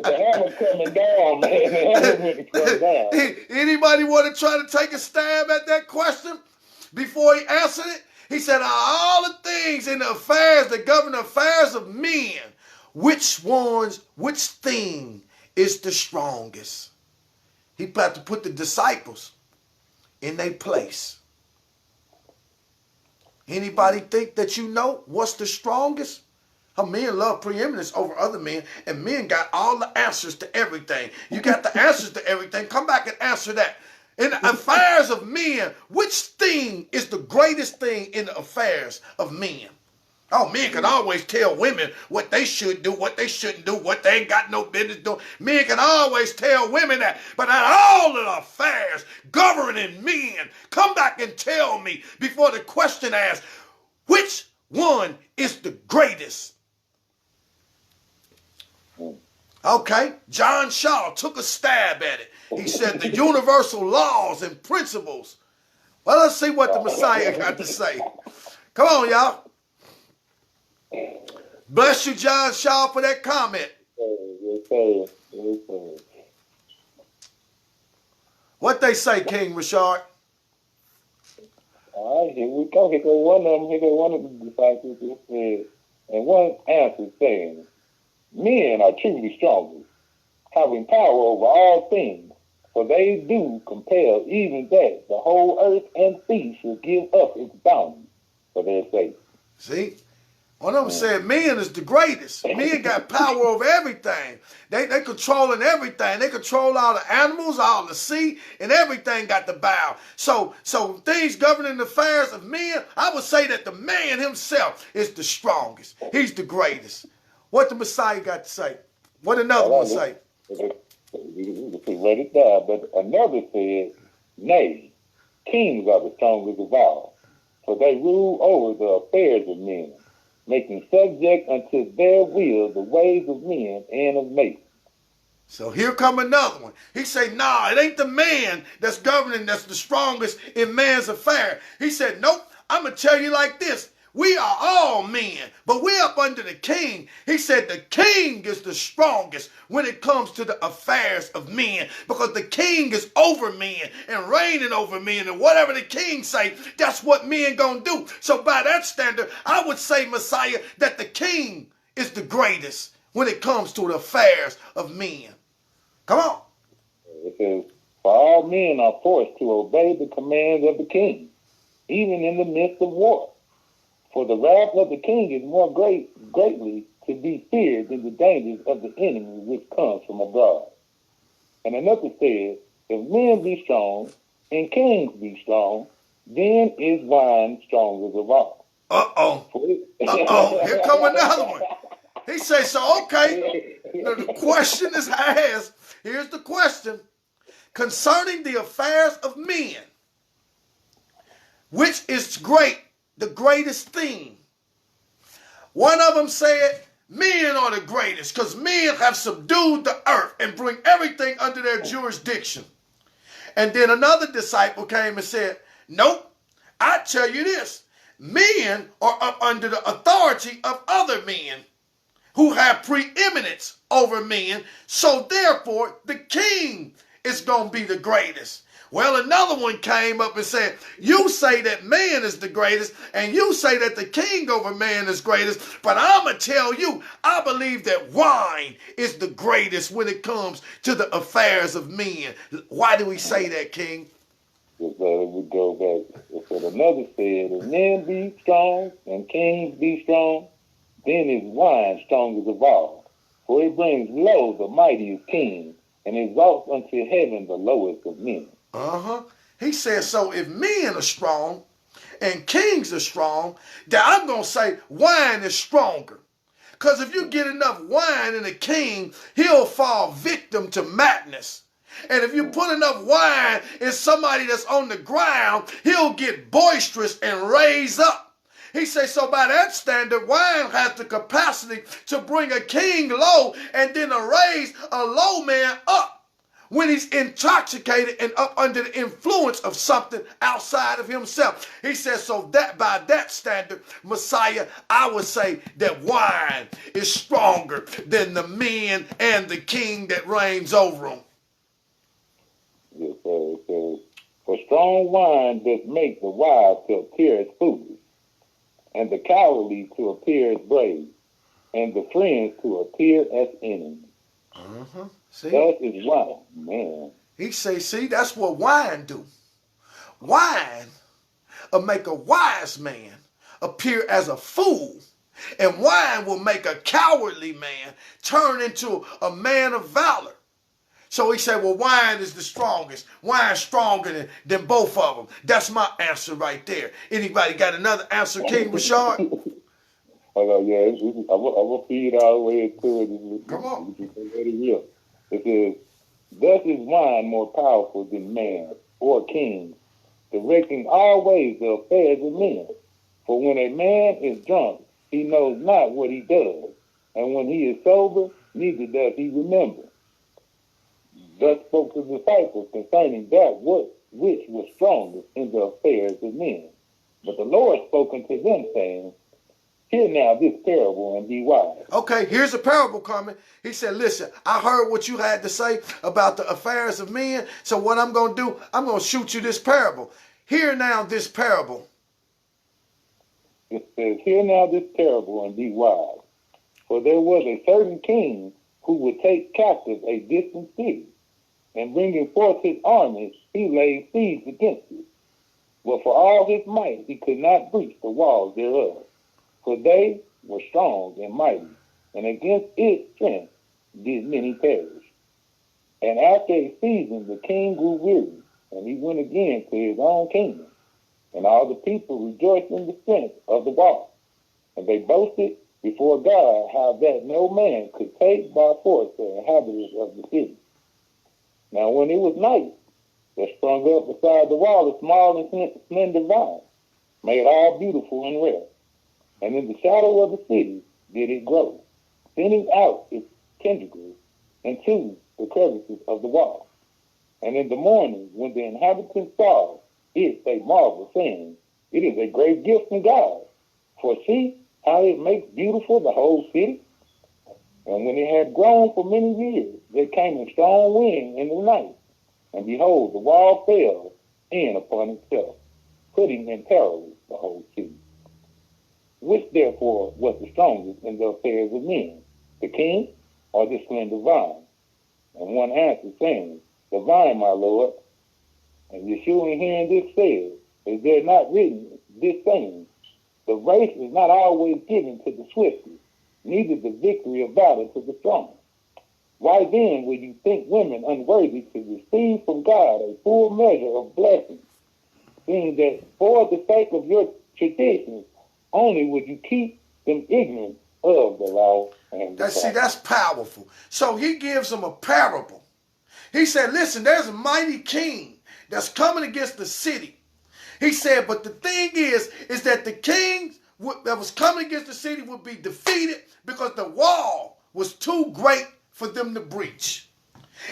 hammer's coming down, man. The hammer's coming down. Anybody want to try to take a stab at that question before he answered it? He said, all the things in the affairs that govern the affairs of men, which thing is the strongest? He had to put the disciples in their place. Anybody think that you know what's the strongest? How men love preeminence over other men, and men got all the answers to everything. You got the answers to everything. Come back and answer that. In the affairs of men, which thing is the greatest thing in the affairs of men? Oh, men can always tell women what they should do, what they shouldn't do, what they ain't got no business doing. Men can always tell women that. But out of all of the affairs governing men, come back and tell me before the question asks, which one is the greatest? Okay, John Shaw took a stab at it. He said the universal laws and principles. Well, let's see what the Messiah got to say. Come on, y'all. Bless you, John Shaw, for that comment. Yes, sir. Yes, sir. What they say, King Rashard? All right, here we go. Here go one of them. Here go one of the disciples just said, and one answered, saying, men are truly stronger, having power over all things, for they do compel even that the whole earth and sea should give up its bounty for their sake. See? One of them said men is the greatest. Men got power over everything. They controlling everything. They control all the animals, all the sea, and everything got to bow. So things governing the affairs of men, I would say that the man himself is the strongest. He's the greatest. What the Messiah got to say? What another one say? You can write it down. But another said, nay, kings are the strongest of all, for they rule over the affairs of men, making subject unto their will the ways of men and of nations. So here come another one. He said, nah, it ain't the man that's governing that's the strongest in man's affair. He said, nope, I'm going to tell you like this. We are all men, but we're up under the king. He said the king is the strongest when it comes to the affairs of men, because the king is over men and reigning over men, and whatever the king say, that's what men gonna do. So by that standard, I would say, Messiah, that the king is the greatest when it comes to the affairs of men. Come on. It says, for all men are forced to obey the commands of the king, even in the midst of war. For the wrath of the king is more greatly to be feared than the dangers of the enemy which comes from abroad. And another said, if men be strong and kings be strong, then is wine strongest of all. Uh-oh. Here come another one. He says, so okay, the question is asked. Here's the question. Concerning the affairs of men, which is great, the greatest thing. One of them said, men are the greatest because men have subdued the earth and bring everything under their jurisdiction. And then another disciple came and said, nope, I tell you this, men are up under the authority of other men who have preeminence over men, so therefore the king is going to be the greatest. Well, another one came up and said, you say that man is the greatest, and you say that the king over man is greatest, but I'm going to tell you, I believe that wine is the greatest when it comes to the affairs of men. Why do we say that, King? We go back. It said, another said, if men be strong and kings be strong, then is wine strongest of all. For it brings low the mightiest king, and exalts unto heaven the lowest of men. He says, so if men are strong and kings are strong, then I'm going to say wine is stronger. Because if you get enough wine in a king, he'll fall victim to madness. And if you put enough wine in somebody that's on the ground, he'll get boisterous and raise up. He says, so by that standard, wine has the capacity to bring a king low and then to raise a low man up when he's intoxicated and up under the influence of something outside of himself. He says, so that by that standard, Messiah, I would say that wine is stronger than the men and the king that reigns over them. Yes, sir. It says, for strong wine doth make the wise to appear as foolish, and the cowardly to appear as brave, and the friends to appear as enemies. See? That is wine, man. He say, see, that's what wine do. Wine will make a wise man appear as a fool, and wine will make a cowardly man turn into a man of valor. So he said, well, wine is the strongest. Wine's stronger than both of them. That's my answer right there. Anybody got another answer, King Rashard? Yeah, I'm going to feed all the way into it. Come on. It says, thus is wine more powerful than man or king, directing all ways the affairs of men. For when a man is drunk, he knows not what he does, and when he is sober, neither does he remember. Thus spoke the disciples concerning that which was strongest in the affairs of men. But the Lord spoke unto them, saying, hear now this parable and be wise. Okay, here's a parable coming. He said, listen, I heard what you had to say about the affairs of men. So what I'm going to do, I'm going to shoot you this parable. Hear now this parable. It says, hear now this parable and be wise. For there was a certain king who would take captive a distant city, and bringing forth his armies, he laid siege against it. But for all his might, he could not breach the walls thereof. For they were strong and mighty, and against its strength did many perish. And after a season the king grew weary, and he went again to his own kingdom. And all the people rejoiced in the strength of the wall. And they boasted before God how that no man could take by force the inhabitants of the city. Now when it was night, there sprung up beside the wall a small and slender vine, made all beautiful and rare. And in the shadow of the city did it grow, sending out its tentacles into the crevices of the wall. And in the morning, when the inhabitants saw it, they marveled, saying, it is a great gift from God. For see how it makes beautiful the whole city. And when it had grown for many years, there came a strong wind in the night, and behold, the wall fell in upon itself, putting in peril the whole city. Which therefore was the strongest in the affairs of men, the king or the slender vine? And one answered, saying, the vine, my Lord. And Yeshua, in hearing this, said, is there not written this saying, the race is not always given to the swiftest, neither the victory of battle to the strong. Why then would you think women unworthy to receive from God a full measure of blessings, seeing that for the sake of your traditions only would you keep them ignorant of the law and the See, that's powerful. So he gives them a parable. He said, listen, there's a mighty king that's coming against the city. He said, but the thing is that the king that was coming against the city would be defeated because the wall was too great for them to breach.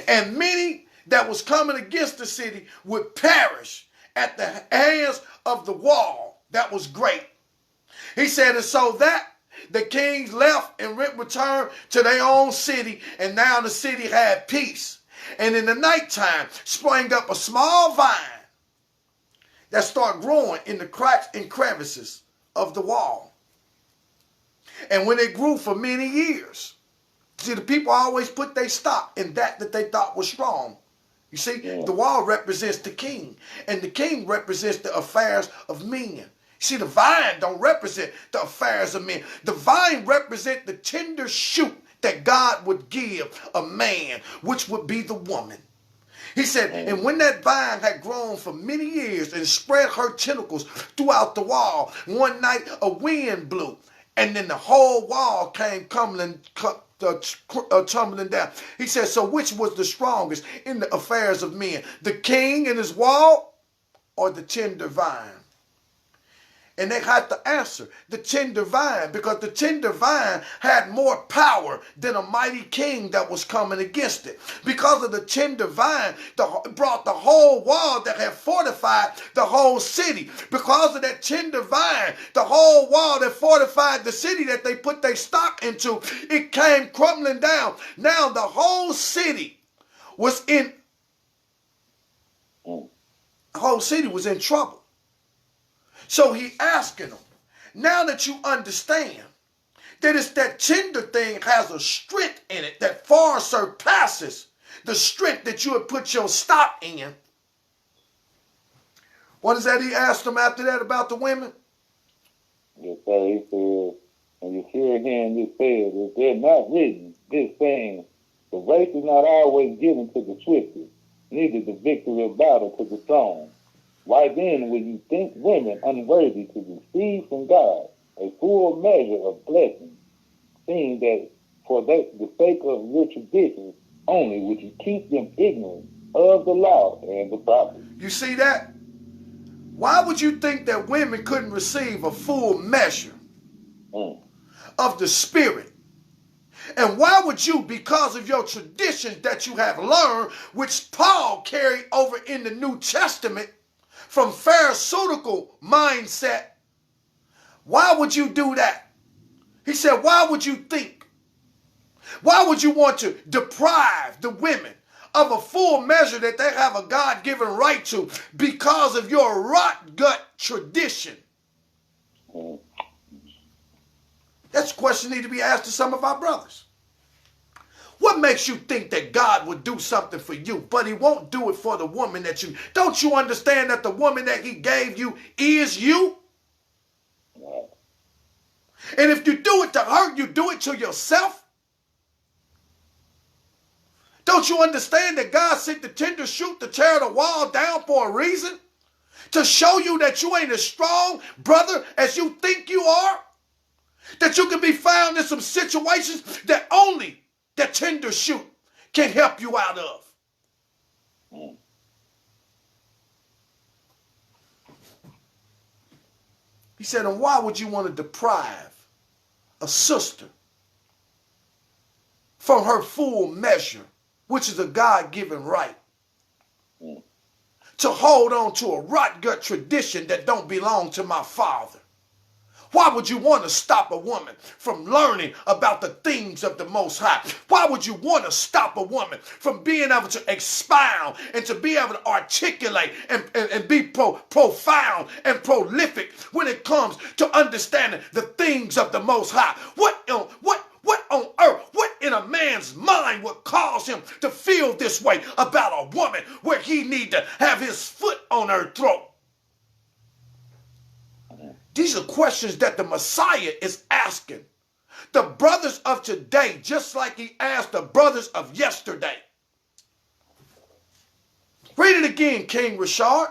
And many that was coming against the city would perish at the hands of the wall that was great. He said, and so that the kings left and returned to their own city, and now the city had peace. And in the nighttime sprang up a small vine that started growing in the cracks and crevices of the wall. And when it grew for many years, see, the people always put their stock in that they thought was strong. You see, the wall represents the king, and the king represents the affairs of men. See, the vine don't represent the affairs of men. The vine represents the tender shoot that God would give a man, which would be the woman. He said, and when that vine had grown for many years and spread her tentacles throughout the wall, one night a wind blew, and then the whole wall came tumbling down. He said, so which was the strongest in the affairs of men, the king and his wall or the tender vine? And they had to answer the tender vine, because the tender vine had more power than a mighty king that was coming against it. Because of the tender vine, brought the whole wall that had fortified the whole city. Because of that tender vine, the whole wall that fortified the city that they put their stock into, it came crumbling down. Now the whole city was in trouble. So he asking them, now that you understand that it's that tender thing has a strength in it that far surpasses the strength that you would put your stock in. What is that he asked them after that about the women? Yes, sir. He said, and you hear him, you said, if they're not written, this saying, the race is not always given to the swiftest, neither the victory of battle to the strong. Why then will you think women unworthy to receive from God a full measure of blessing, seeing that for the sake of your traditions only would you keep them ignorant of the law and the prophets? You see that? Why would you think that women couldn't receive a full measure of the Spirit? And why would you, because of your traditions that you have learned, which Paul carried over in the New Testament, from pharisaical mindset, why would you do that? He said, why would you think? Why would you want to deprive the women of a full measure that they have a God-given right to because of your rot gut tradition? That's a question that needs to be asked to some of our brothers. What makes you think that God would do something for you, but he won't do it for the woman that you... Don't you understand that the woman that he gave you is you? And if you do it to her, you do it to yourself? Don't you understand that God sent the tender shoot to tear the wall down for a reason? To show you that you ain't as strong, brother, as you think you are? That you can be found in some situations that only that tender shoot can help you out of. He said, and why would you want to deprive a sister from her full measure, which is a God-given right, to hold on to a rot gut tradition that don't belong to my father? Why would you want to stop a woman from learning about the things of the Most High? Why would you want to stop a woman from being able to expound and to be able to articulate and be profound and prolific when it comes to understanding the things of the Most High? What on earth, what in a man's mind would cause him to feel this way about a woman where he need to have his foot on her throat? These are questions that the Messiah is asking the brothers of today, just like he asked the brothers of yesterday. Read it again, King Rashard.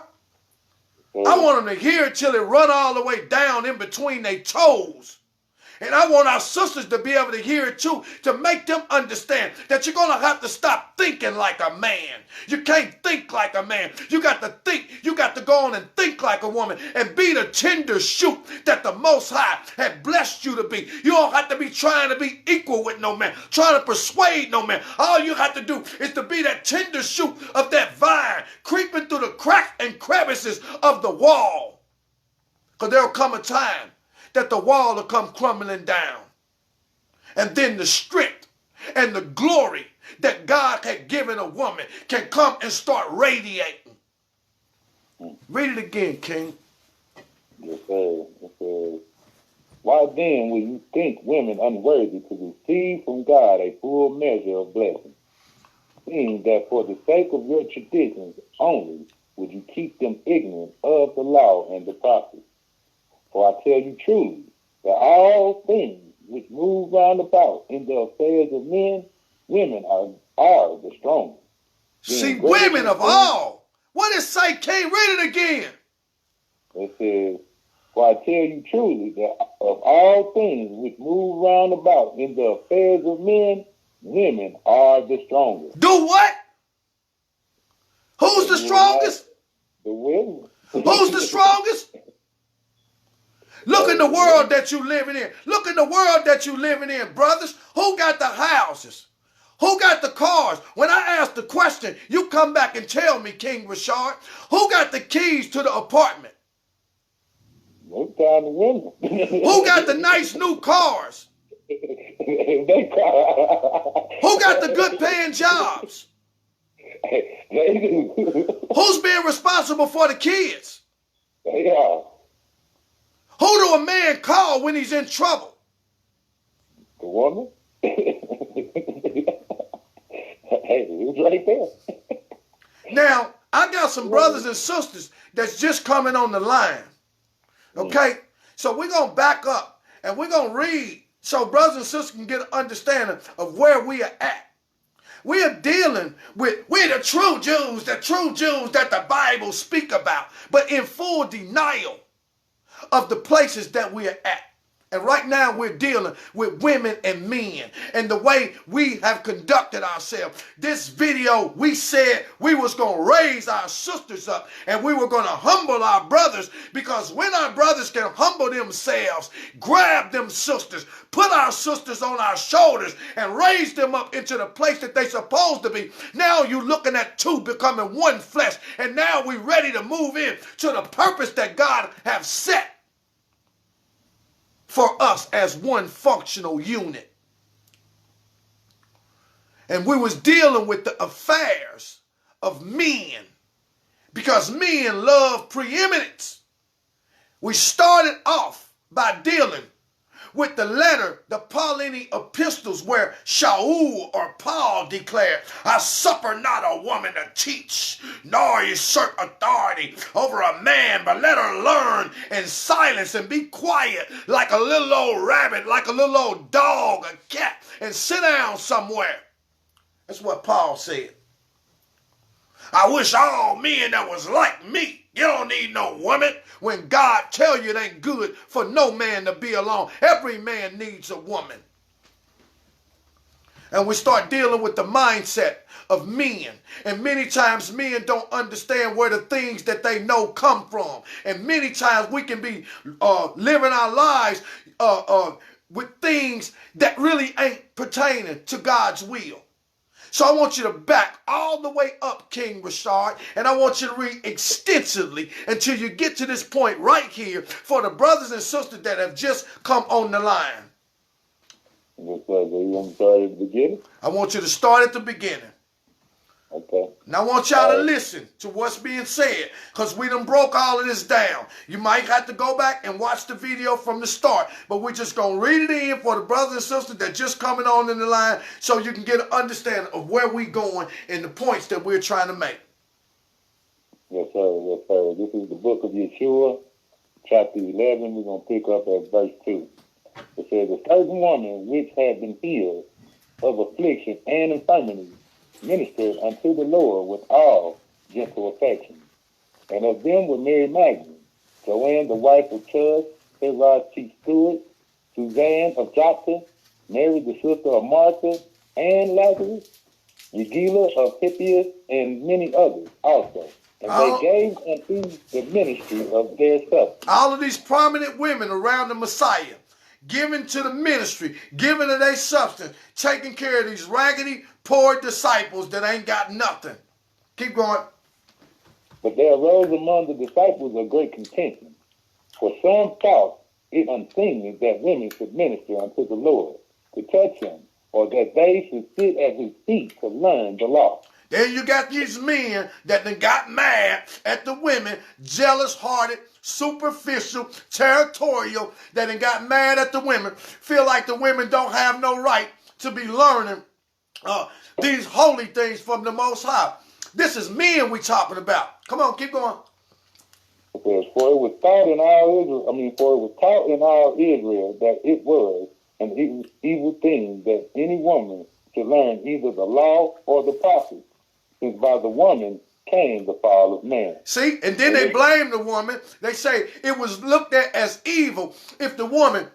I want them to hear it till it run all the way down in between their toes. And I want our sisters to be able to hear it too, to make them understand that you're going to have to stop thinking like a man. You can't think like a man. You got to think. You got to go on and think like a woman and be the tender shoot that the Most High had blessed you to be. You don't have to be trying to be equal with no man, trying to persuade no man. All you have to do is to be that tender shoot of that vine creeping through the cracks and crevices of the wall. Because there'll come a time that the wall will come crumbling down. And then the strength and the glory that God had given a woman can come and start radiating. Read it again, King. Yes, sir. Yes, sir. Why then will you think women unworthy to receive from God a full measure of blessing, seeing that for the sake of your traditions only would you keep them ignorant of the law and the prophets? For I tell you truly, that all things which move round about in the affairs of men, women are the strongest. See, women of all. What does it say, King? Read it again. It says, for I tell you truly, that of all things which move round about in the affairs of men, women are the strongest. Do what? Who's the strongest? The women. Who's the strongest? Look in the world that you living in. Look in the world that you living in, brothers. Who got the houses? Who got the cars? When I ask the question, you come back and tell me, King Rashard, who got the keys to the apartment? Most time the women. Who got the nice new cars? Who got the good paying jobs? They do. Who's being responsible for the kids? They are. Who do a man call when he's in trouble? The woman? Hey, it's right there. Now, I got some brothers and sisters that's just coming on the line. Okay? So we're going to back up and we're going to read so brothers and sisters can get an understanding of where we are at. We are dealing with, we're the true Jews that the Bible speak about, but in full denial of the places that we are at. And right now we're dealing with women and men and the way we have conducted ourselves. This video, we said we was going to raise our sisters up and we were going to humble our brothers, because when our brothers can humble themselves, grab them sisters, put our sisters on our shoulders and raise them up into the place that they supposed to be, now you're looking at two becoming one flesh, and now we're ready to move in to the purpose that God have set for us as one functional unit. And we was dealing with the affairs of men, because men love preeminence. We started off by dealing with the letter, the Pauline epistles, where Shaul or Paul declared, I suffer not a woman to teach, nor usurp authority over a man, but let her learn in silence and be quiet like a little old rabbit, like a little old dog, a cat, and sit down somewhere. That's what Paul said. I wish all men that was like me. You don't need no woman. When God tell you it ain't good for no man to be alone. Every man needs a woman. And we start dealing with the mindset of men. And many times men don't understand where the things that they know come from. And many times we can be living our lives with things that really ain't pertaining to God's will. So I want you to back all the way up, King Rashard, and I want you to read extensively until you get to this point right here for the brothers and sisters that have just come on the line. Yes, sir. So you want to start at the beginning? I want you to start at the beginning. Okay. Now I want y'all to listen to what's being said, because we done broke all of this down. You might have to go back and watch the video from the start, but we're just going to read it in for the brothers and sisters that just coming on in the line so you can get an understanding of where we going and the points that we're trying to make. Yes, sir. Yes, sir. This is the book of Yeshua, chapter 11. We're going to pick up at verse 2. It says, a certain woman which had been healed of affliction and infirmity ministered unto the Lord with all gentle affection. And of them were Mary Magdalene, Joanne the wife of Chus, Herod's chief steward, Suzanne of Joppa, Mary the sister of Martha, and Lazarus, Regilla of Hippias, and many others also. And they gave unto the ministry of their substance. All of these prominent women around the Messiah, giving to the ministry, giving to their substance, taking care of these raggedy, poor disciples that ain't got nothing. Keep going. But there arose among the disciples a great contention. For some thought it unseemly that women should minister unto the Lord, to touch him, or that they should sit at his feet to learn the law. Then you got these men that then got mad at the women, jealous-hearted, superficial, territorial, that then got mad at the women, feel like the women don't have no right to be learning these holy things from the Most High. This is men we talking about. Come on, keep going. It says, for it was taught in all Israel that it was an evil thing that any woman should learn either the law or the prophets, since by the woman came the fall of man. See, and then they blame the woman. They say it was looked at as evil if the woman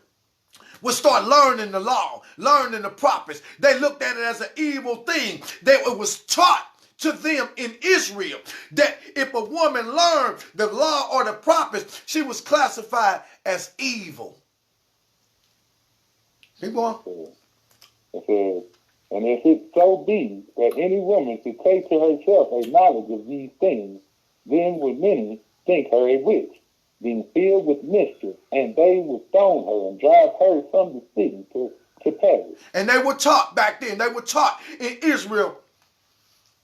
would start learning the law, learning the prophets. They looked at it as an evil thing. It was taught to them in Israel that if a woman learned the law or the prophets, she was classified as evil. Keep going. It says, and if it so be that any woman should take to herself a knowledge of these things, then would many think her a witch, being filled with mischief, and they would stone her and drive her from the city to perish. And they were taught back then, they were taught in Israel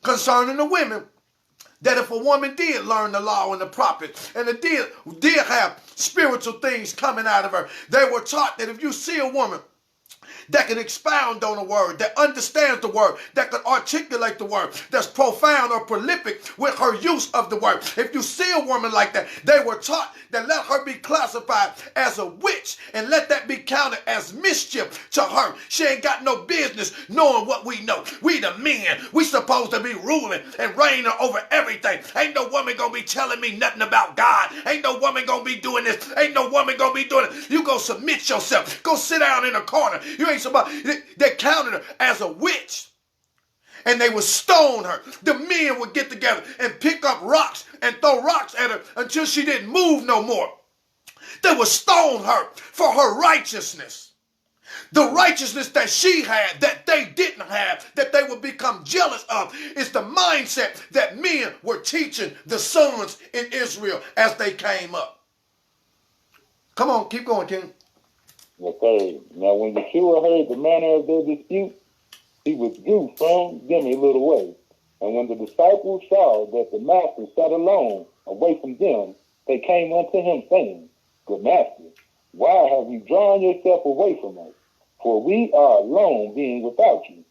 concerning the women, that if a woman did learn the law and the prophets, and it did have spiritual things coming out of her, they were taught that if you see a woman that can expound on the word, that understands the word, that can articulate the word, that's profound or prolific with her use of the word. If you see a woman like that, they were taught that let her be classified as a witch and let that be counted as mischief to her. She ain't got no business knowing what we know. We the men, we supposed to be ruling and reigning over everything. Ain't no woman gonna be telling me nothing about God. Ain't no woman gonna be doing this. Ain't no woman gonna be doing it. You go submit yourself. Go sit down in a corner. You ain't somebody. They counted her as a witch. And they would stone her. The men would get together and pick up rocks and throw rocks at her until she didn't move no more. They would stone her for her righteousness. The righteousness that she had, that they didn't have, that they would become jealous of, is the mindset that men were teaching the sons in Israel as they came up. Come on, keep going, King. Okay. Now, when Yeshua heard the manner of their dispute, he withdrew from them a little way. And when the disciples saw that the master sat alone away from them, they came unto him, saying, Good master, why have you drawn yourself away from us? For we are alone, being without you.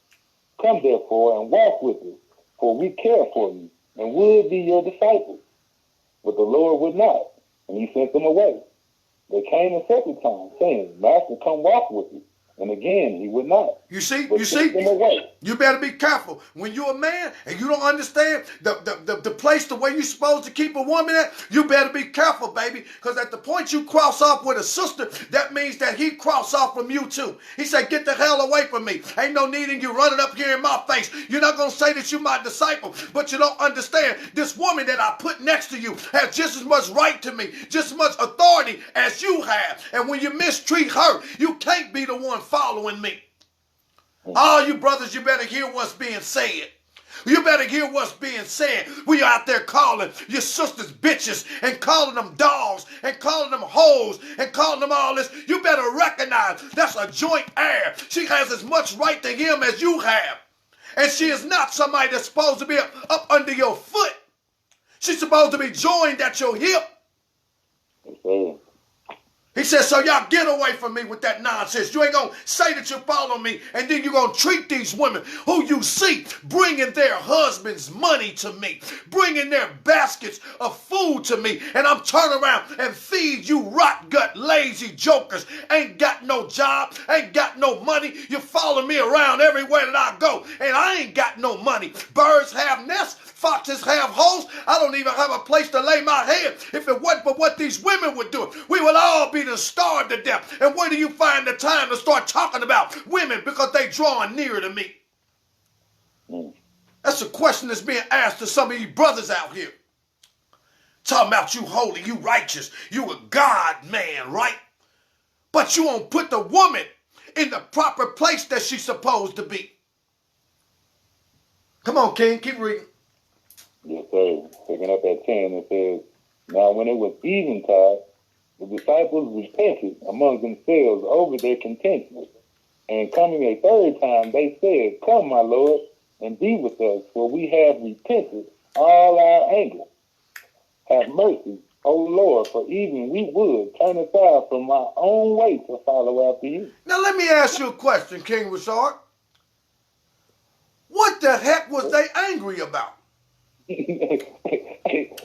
Come therefore and walk with us, for we care for you, and would be your disciples. But the Lord would not, and he sent them away. They came a second time, saying, Master, come walk with us. And again, he would not. You see, away. You better be careful. When you're a man and you don't understand the place, the way you're supposed to keep a woman at, you better be careful, baby. Because at the point you cross off with a sister, that means that he crossed off from you too. He said, get the hell away from me. Ain't no need in you running up here in my face. You're not going to say that you're my disciple, but you don't understand. This woman that I put next to you has just as much right to me, just as much authority as you have. And when you mistreat her, you can't be the one following me. All you brothers, you better hear what's being said. You better hear what's being said. We out there calling your sisters bitches and calling them dogs and calling them hoes and calling them all this. You better recognize that's a joint heir. She has as much right to him as you have. And she is not somebody that's supposed to be up under your foot. She's supposed to be joined at your hip. Okay. He says, so y'all get away from me with that nonsense. You ain't going to say that you follow me, and then you're going to treat these women who you see bringing their husbands' money to me, bringing their baskets of food to me, and I'm turning around and feed you rot-gut, lazy jokers. Ain't got no job, ain't got no money. You follow me around everywhere that I go, and I ain't got no money. Birds have nests. Foxes have holes. I don't even have a place to lay my head. If it wasn't for what these women would do, we would all be starved to death. And where do you find the time to start talking about women because they drawing near to me? That's a question that's being asked to some of you brothers out here. Talking about you holy, you righteous, you a God man, right? But you won't put the woman in the proper place that she's supposed to be. Come on, King, keep reading. Yes, sir. Picking up at 10, it says, Now when it was eventide, the disciples repented among themselves over their contention. And coming a third time, they said, Come, my Lord, and be with us, for we have repented all our anger. Have mercy, O Lord, for even we would turn aside from our own way to follow after you. Now let me ask you a question, King Rashard. What the heck was they angry about? I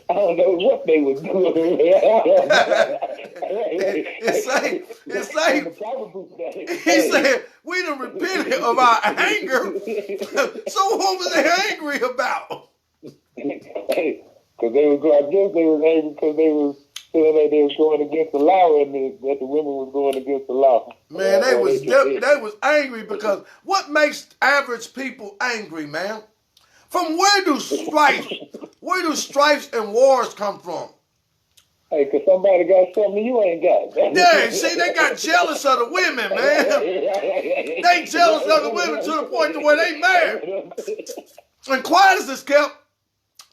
don't know what they were doing. it's like he said, we done repented of our anger. So what was they angry about? Because they was, I guess they was angry because they was feeling like they was going against the law, and that the women was going against the law. Man, they was angry because what makes average people angry, man? From where do stripes and wars come from? Hey, because somebody got something you ain't got. Yeah, see, they got jealous of the women, man. They jealous of the women to the point to where they mad. And quiet as this kept,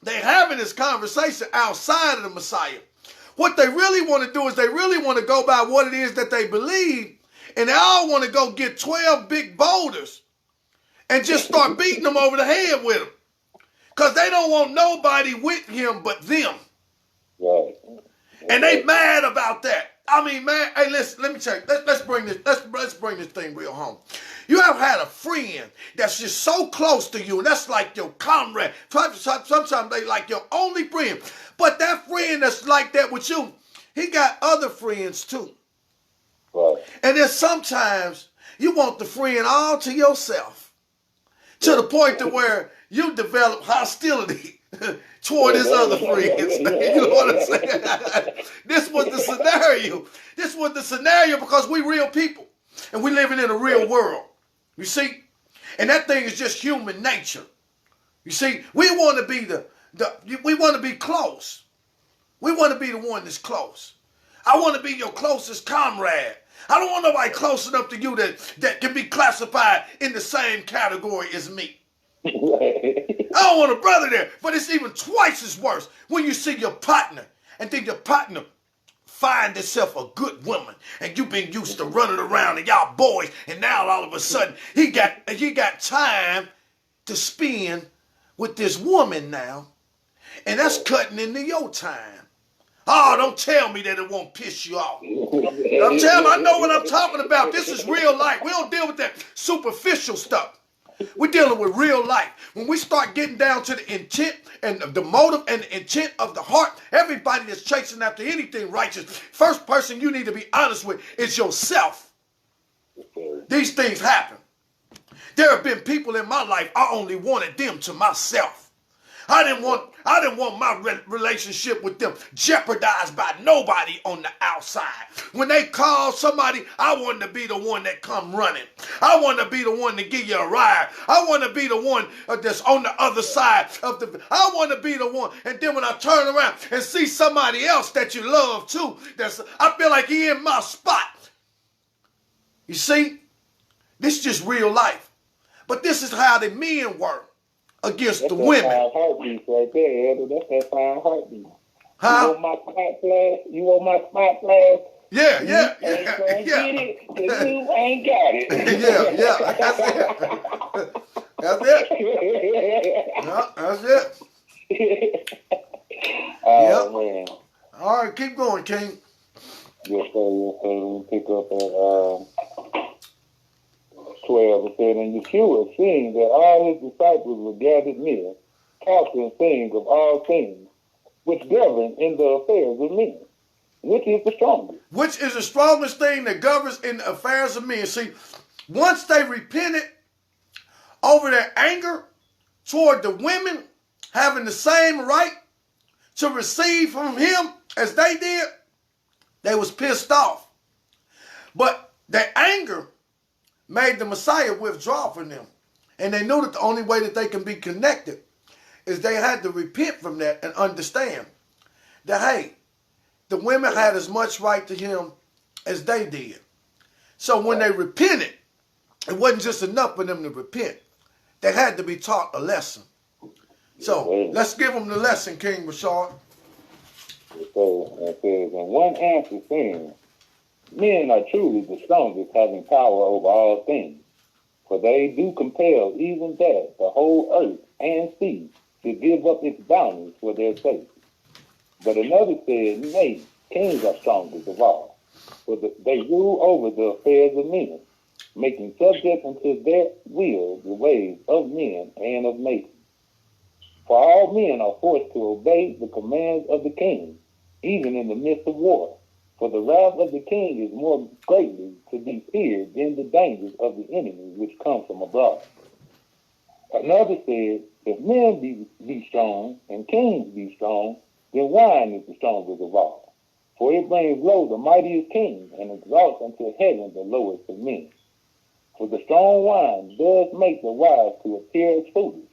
they having this conversation outside of the Messiah. What they really want to do is they really want to go by what it is that they believe, and they all want to go get 12 big boulders and just start beating them over the head with them. Because they don't want nobody with him but them. Right. And they mad about that. I mean, man, hey, listen, let me tell you, let's bring this thing real home. You ever had a friend that's just so close to you, and that's like your comrade. Sometimes they like your only friend. But that friend that's like that with you, he got other friends too. Right. And then sometimes you want the friend all to yourself, to the point to where you develop hostility toward his other friends. You know what I'm saying? This was the scenario. This was the scenario because we real people and we living in a real world. You see? And that thing is just human nature. You see, we want to be we want to be close. We want to be the one that's close. I want to be your closest comrade. I don't want nobody close enough to you that can be classified in the same category as me. I don't want a brother there, but it's even twice as worse when you see your partner and then your partner find itself a good woman and you've been used to running around and y'all boys, and now all of a sudden he got time to spend with this woman now, and that's cutting into your time. Oh, don't tell me that it won't piss you off. I'm telling you, I know what I'm talking about. This is real life. We don't deal with that superficial stuff. We're dealing with real life. When we start getting down to the intent and the motive and the intent of the heart, everybody that's chasing after anything righteous, first person you need to be honest with is yourself. These things happen. There have been people in my life, I only wanted them to myself. I didn't want my relationship with them jeopardized by nobody on the outside. When they call somebody, I wanted to be the one that come running. I want to be the one to give you a ride. I want to be the one that's on the other side of the. I want to be the one. And then when I turn around and see somebody else that you love too, I feel like he in my spot. You see, this is just real life. But this is how the men were against the women. That's heartbeat right there, Elder. That's that fine heartbeat. Huh? You want my spot flash? You want my spot flash? Yeah. Get it, 'cause you ain't got it. Yeah. That's it. No, that's it. Oh, man. All right, keep going, King. Yes, sir. Let me pick up at 12. It said, and Yeshua, seeing that all his disciples were gathered near, talked and saying of all things, which govern in the affairs of men. Which is the strongest? Which is the strongest thing that governs in the affairs of men. See, once they repented over their anger toward the women having the same right to receive from him as they did, they was pissed off. But their anger made the Messiah withdraw from them. And they knew that the only way that they can be connected is they had to repent from that and understand that, hey, the women had as much right to him as they did. So when they repented, it wasn't just enough for them to repent. They had to be taught a lesson. So let's give them the lesson, King Rashard. It says, and one answer saying, Men are truly the strongest, having power over all things. For they do compel even that the whole earth and sea should give up its bounties for their sake. But another said, Nay, kings are strongest of all, for they rule over the affairs of men, making subject unto their will the ways of men and of nations. For all men are forced to obey the commands of the king, even in the midst of war. For the wrath of the king is more greatly to be feared than the dangers of the enemy which come from abroad. Another said, If men be strong and kings be strong, then wine is the strongest of all. For it brings low the mightiest kings and exalts unto heaven the lowest of men. For the strong wine does make the wise to appear as foolish,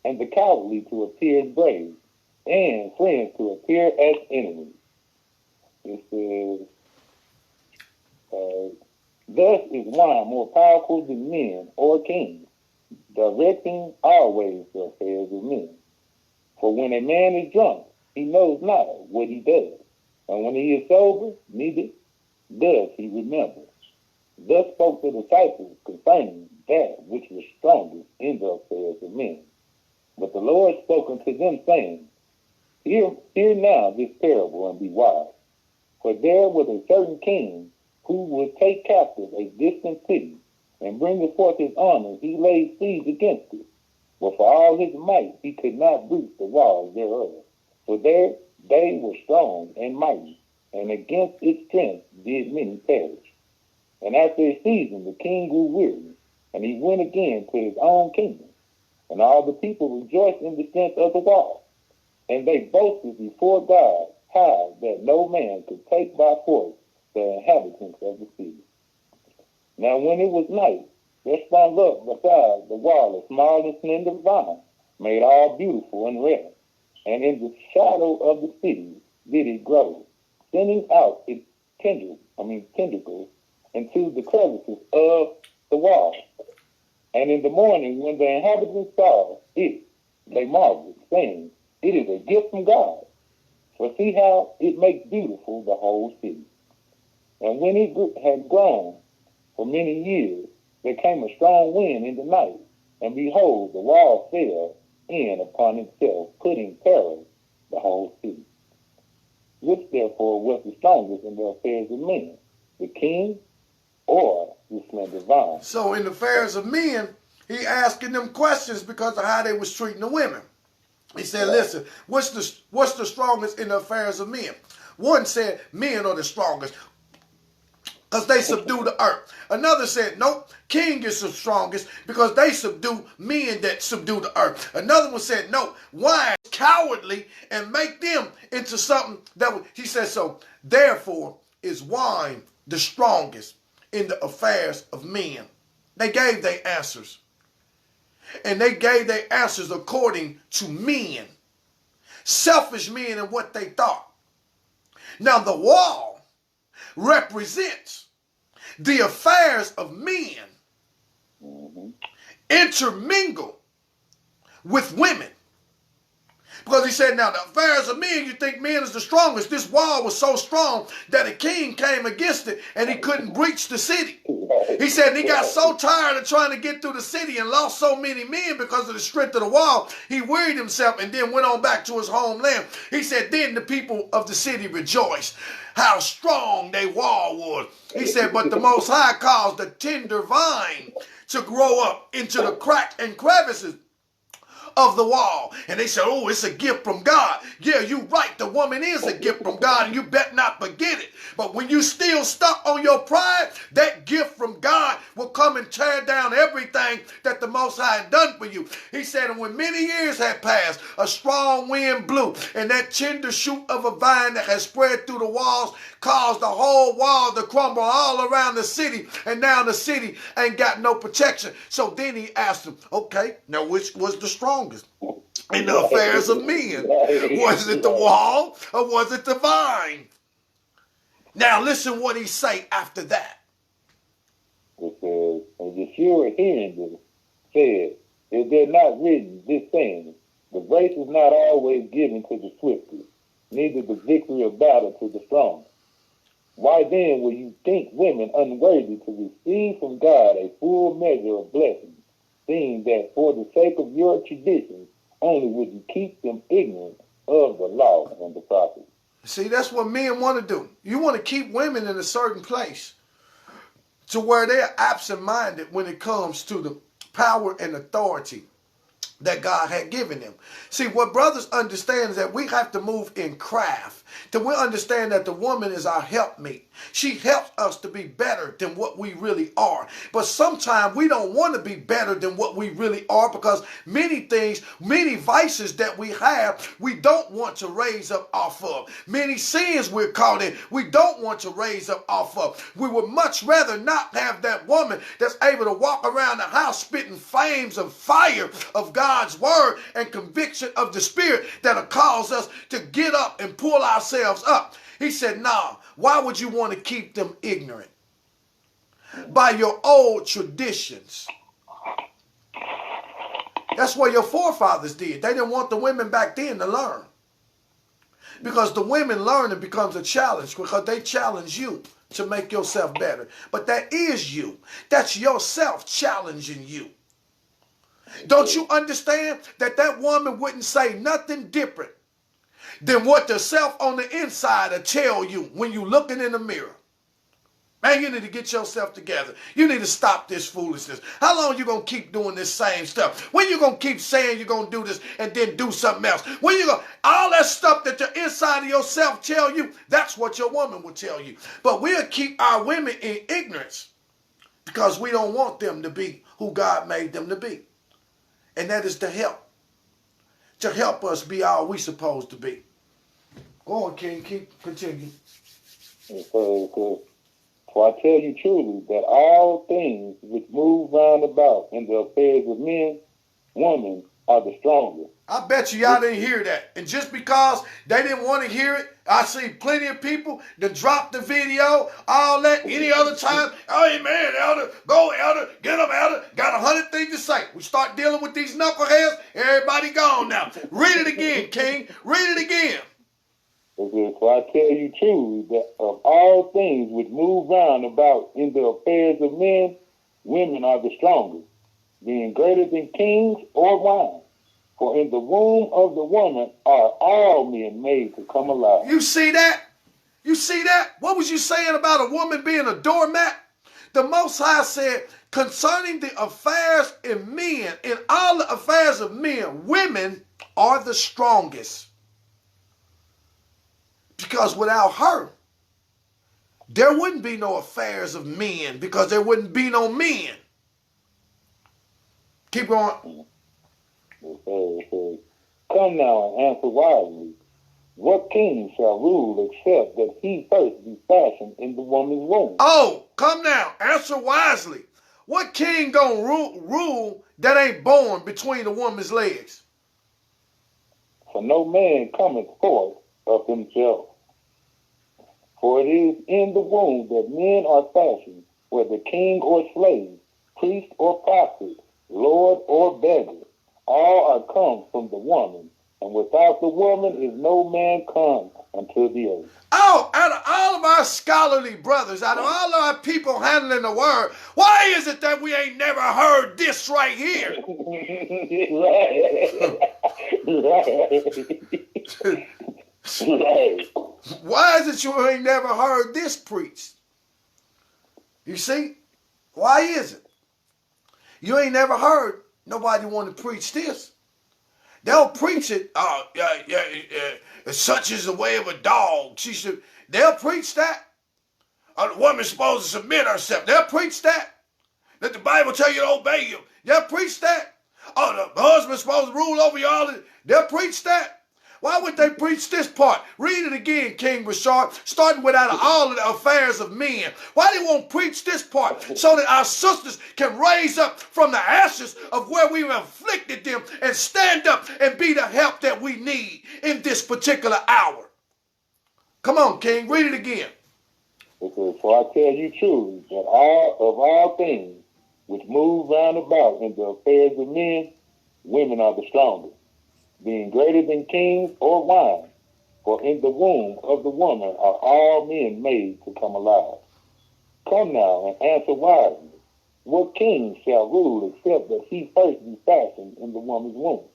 and the cowardly to appear as brave, and friends to appear as enemies. It says, thus is wine more powerful than men or kings, directing always the affairs of men. For when a man is drunk, he knows not what he does, and when he is sober, neither does he remember. Thus spoke the disciples concerning that which was strongest in the affairs of men. But the Lord spoke unto them, saying, Hear now this parable, and be wise. For there was a certain king who would take captive a distant city, and bringing forth his army, he laid siege against it. But for all his might, he could not breach the walls thereof. For there they were strong and mighty, and against its strength did many perish. And after a season, the king grew weary, and he went again to his own kingdom. And all the people rejoiced in the strength of the wall. And they boasted before God how that no man could take by force the inhabitants of the city. Now when it was night, there sprang up beside the wall a small and slender vine, made all beautiful and rare. And in the shadow of the city did it grow, sending out its tentacles into the crevices of the wall. And in the morning, when the inhabitants saw it, they marveled, saying, It is a gift from God. For see how it makes beautiful the whole city. And when it had grown for many years, there came a strong wind in the night, and behold, the wall fell in upon itself, putting terror the whole city. Which therefore was the strongest in the affairs of men, the king or the slender vine? So in the affairs of men, he asking them questions because of how they was treating the women. He said, listen, what's the strongest in the affairs of men? One said men are the strongest because they subdue the earth. Another said, nope, king is the strongest because they subdue men that subdue the earth. Another one said, no, wine is cowardly and make them into something that he said, so therefore is wine the strongest in the affairs of men. They gave their answers. And they gave their answers according to men. Selfish men and what they thought. Now the wall represents the affairs of men intermingle with women. Because he said, now the affairs of men, you think men is the strongest. This wall was so strong that a king came against it and he couldn't breach the city. He said, and he got so tired of trying to get through the city and lost so many men because of the strength of the wall, he wearied himself and then went on back to his homeland. He said, then the people of the city rejoiced how strong their wall was. He said, but the Most High caused the tender vine to grow up into the crack and crevices of the wall. And they said, oh, it's a gift from God. Yeah, you right. The woman is a gift from God, and you bet not forget it. But when you still stuck on your pride, that gift from God will come and tear down everything that the Most High had done for you. He said, and when many years had passed, a strong wind blew, and that tender shoot of a vine that had spread through the walls caused the whole wall to crumble all around the city, and now the city ain't got no protection. So then he asked him, okay, now which was the strongest in the affairs of men? Was it the wall or was it the vine? Now listen what he say after that. It says, and Yeshua hearing this said, is there not written this saying, the race is not always given to the swiftest, neither the victory of battle to the strong. Why then will you think women unworthy to receive from God a full measure of blessings, seeing that for the sake of your traditions only would you keep them ignorant of the law and the prophets? See, that's what men want to do. You want to keep women in a certain place to where they're absent-minded when it comes to the power and authority that God had given them. See, what brothers understand is that we have to move in craft. Till we understand that the woman is our helpmate. She helps us to be better than what we really are. But sometimes we don't want to be better than what we really are, because many things, many vices that we have, we don't want to raise up off of. Many sins we're caught in, we don't want to raise up off of. We would much rather not have that woman that's able to walk around the house spitting flames of fire of God's word and conviction of the Spirit that'll cause us to get up and pull ourselves up. He said, nah, why would you want to keep them ignorant? By your old traditions. That's what your forefathers did. They didn't want the women back then to learn. Because the women learning becomes a challenge, because they challenge you to make yourself better. But that is you. That's yourself challenging you. Don't you understand that that woman wouldn't say nothing different than what the self on the inside will tell you when you looking in the mirror? Man, you need to get yourself together. You need to stop this foolishness. How long you going to keep doing this same stuff? When you going to keep saying you're going to do this and then do something else? When you going all that stuff that the inside of yourself tell you, that's what your woman will tell you. But we'll keep our women in ignorance because we don't want them to be who God made them to be. And that is to help us be all we supposed to be. Go on, King. Continue. For I tell you truly that all things which move round about in the affairs of men, women are the stronger. I bet y'all didn't hear that. And just because they didn't want to hear it, I see plenty of people that drop the video, all that, any other time. Oh, man, elder, go, elder, get up, elder. Got 100 things to say. We start dealing with these knuckleheads, everybody gone now. Read it again, King. Read it again. For I tell you truly that of all things which move round about in the affairs of men, women are the strongest, being greater than kings or wine. For in the womb of the woman are all men made to come alive. You see that? You see that? What was you saying about a woman being a doormat? The Most High said, concerning the affairs of men, in all the affairs of men, women are the strongest. Because without her, there wouldn't be no affairs of men, because there wouldn't be no men. Keep going. Come now and answer wisely. What king shall rule except that he first be fashioned in the woman's womb? Oh, come now. Answer wisely. What king gonna rule that ain't born between the woman's legs? For no man cometh forth of himself. For it is in the womb that men are fashioned, whether king or slave, priest or prophet, lord or beggar. All are come from the woman, and without the woman is no man come unto the earth. Oh, out of all of our scholarly brothers, out of all of our people handling the word, why is it that we ain't never heard this right here? Why is it you ain't never heard this preached? You see? Why is it? You ain't never heard nobody want to preach this. They'll preach it. Such is the way of a dog. They'll preach that. The woman's supposed to submit herself. They'll preach that. Let the Bible tell you to obey you. They'll preach that. Oh, the husband's supposed to rule over y'all. They'll preach that. Why would they preach this part? Read it again, King Rashard, starting with out of all of the affairs of men. Why they won't preach this part? So that our sisters can raise up from the ashes of where we've afflicted them and stand up and be the help that we need in this particular hour. Come on, King, read it again. For I tell you truly that all things which move round about in the affairs of men, women are the strongest, being greater than kings or wine. For in the womb of the woman are all men made to come alive. Come now and answer wisely. What king shall rule except that he first be fashioned in the woman's womb?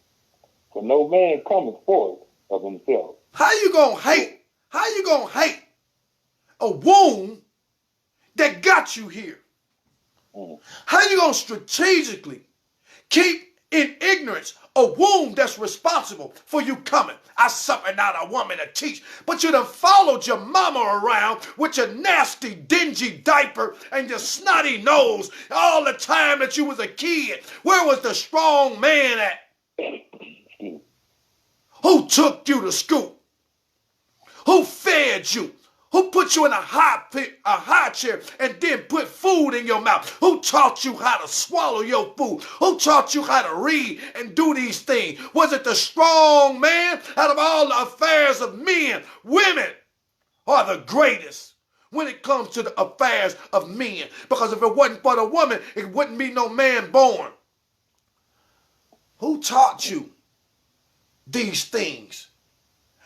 For no man cometh forth of himself. How you gonna hate? How you gonna hate a womb that got you here? How you gonna strategically keep in ignorance a womb that's responsible for you coming? I suffer not a woman to teach, but you done followed your mama around with your nasty, dingy diaper and your snotty nose all the time that you was a kid. Where was the strong man at? Who took you to school? Who fed you? Who put you in a high chair and then put food in your mouth? Who taught you how to swallow your food? Who taught you how to read and do these things? Was it the strong man? Out of all the affairs of men, women are the greatest when it comes to the affairs of men. Because if it wasn't for the woman, it wouldn't be no man born. Who taught you these things?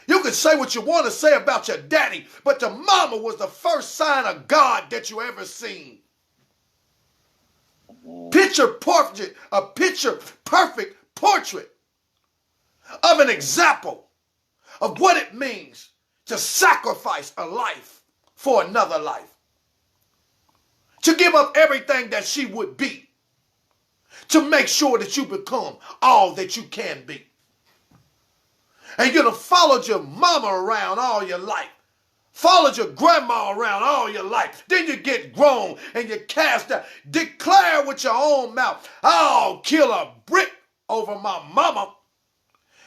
You can say what you want to say about your daddy, but your mama was the first sign of God that you ever seen. Picture perfect portrait of an example of what it means to sacrifice a life for another life. To give up everything that she would be. To make sure that you become all that you can be. And you done followed your mama around all your life. Followed your grandma around all your life. Then you get grown and you cast out. Declare with your own mouth, I'll kill a brick over my mama.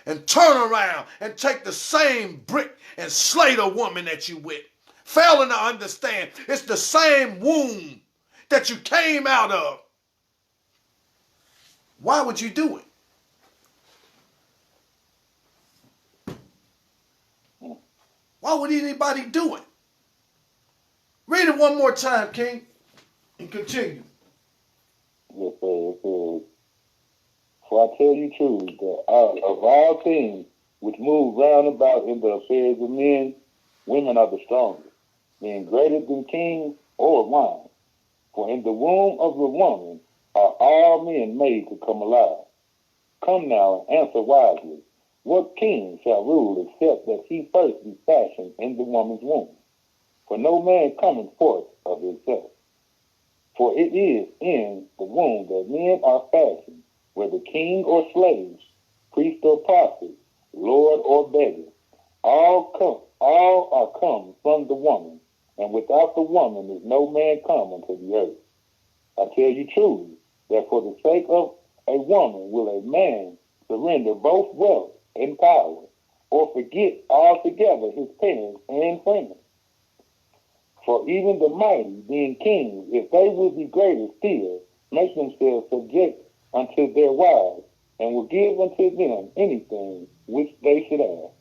And turn around and take the same brick and slay the woman that you with. Failing to understand, it's the same womb that you came out of. Why would you do it? Why would anybody do it? Read it one more time, King, and continue. Yes, sir. It says, for I tell you truly that of all things which move round about in the affairs of men, women are the strongest, being greater than kings or wine. For in the womb of the woman are all men made to come alive. Come now and answer wisely. What king shall rule except that he first be fashioned in the woman's womb? For no man cometh forth of himself. For it is in the womb that men are fashioned, whether king or slaves, priest or prophet, lord or beggar. All are come from the woman, and without the woman is no man come unto the earth. I tell you truly, that for the sake of a woman will a man surrender both wealth and power, or forget altogether his parents and friends. For even the mighty, being kings, if they will be greater still, make themselves subject unto their wives, and will give unto them anything which they should ask.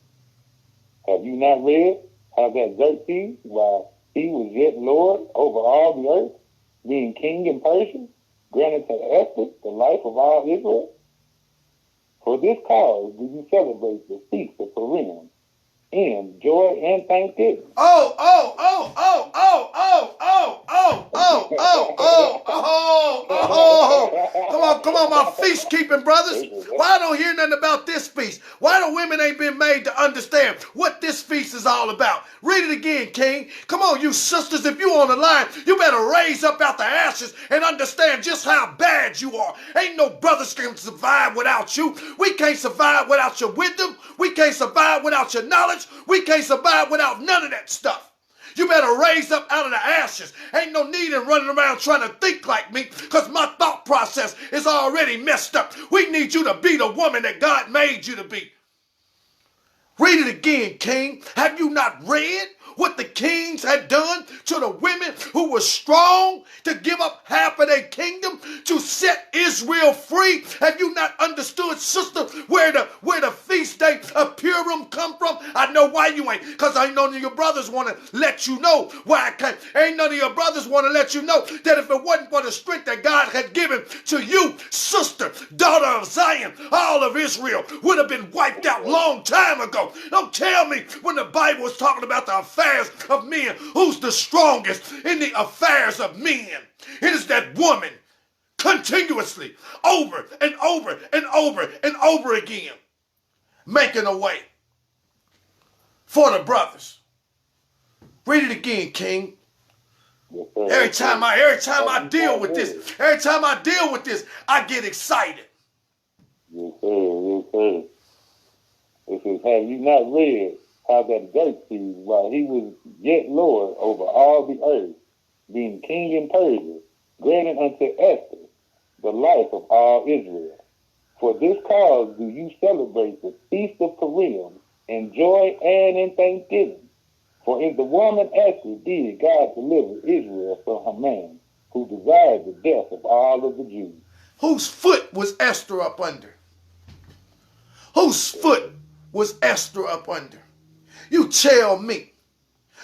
Have you not read how that Xerxes, while he was yet Lord over all the earth, being king in Persia, granted to Esther the life of all Israel? For this cause do you celebrate the feast of Purim in joy and thanksgiving. Come on, my feast-keeping brothers. Why I don't hear nothing about this feast? Why the women ain't been made to understand what this feast is all about? Read it again, King. Come on, you sisters, if you on the line, you better raise up out the ashes and understand just how bad you are. Ain't no brothers can survive without you. We can't survive without your wisdom. We can't survive without your knowledge. We can't survive without none of that stuff. You better raise up out of the ashes. Ain't no need in running around trying to think like me, because my thought process is already messed up. We need you to be the woman that God made you to be. Read it again, King. Have you not read what the kings had done to the women who were strong to give up half of their kingdom to set Israel free? Have you not understood, sister, where the feast day of Purim come from? I know why you ain't, because ain't none of your brothers want to let you know why I came. Ain't none of your brothers want to let you know that if it wasn't for the strength that God had given to you, sister, daughter of Zion, all of Israel would have been wiped out long time ago. Don't tell me when the Bible is talking about the affairs of men, who's the strongest in the affairs of men. It is that woman continuously over and over and over and over again making a way for the brothers. Read it again, King. Every time I deal with this, I get excited. Yes, sir. Yes, sir. It says, have you not read how that Xerxes, while he was yet Lord over all the earth, being king in Persia, granted unto Esther the life of all Israel? For this cause do you celebrate the feast of Purim in joy and in thanksgiving. For if the woman Esther did God deliver Israel from her man, who desired the death of all of the Jews. Whose foot was Esther up under? Whose foot was Esther up under? You tell me.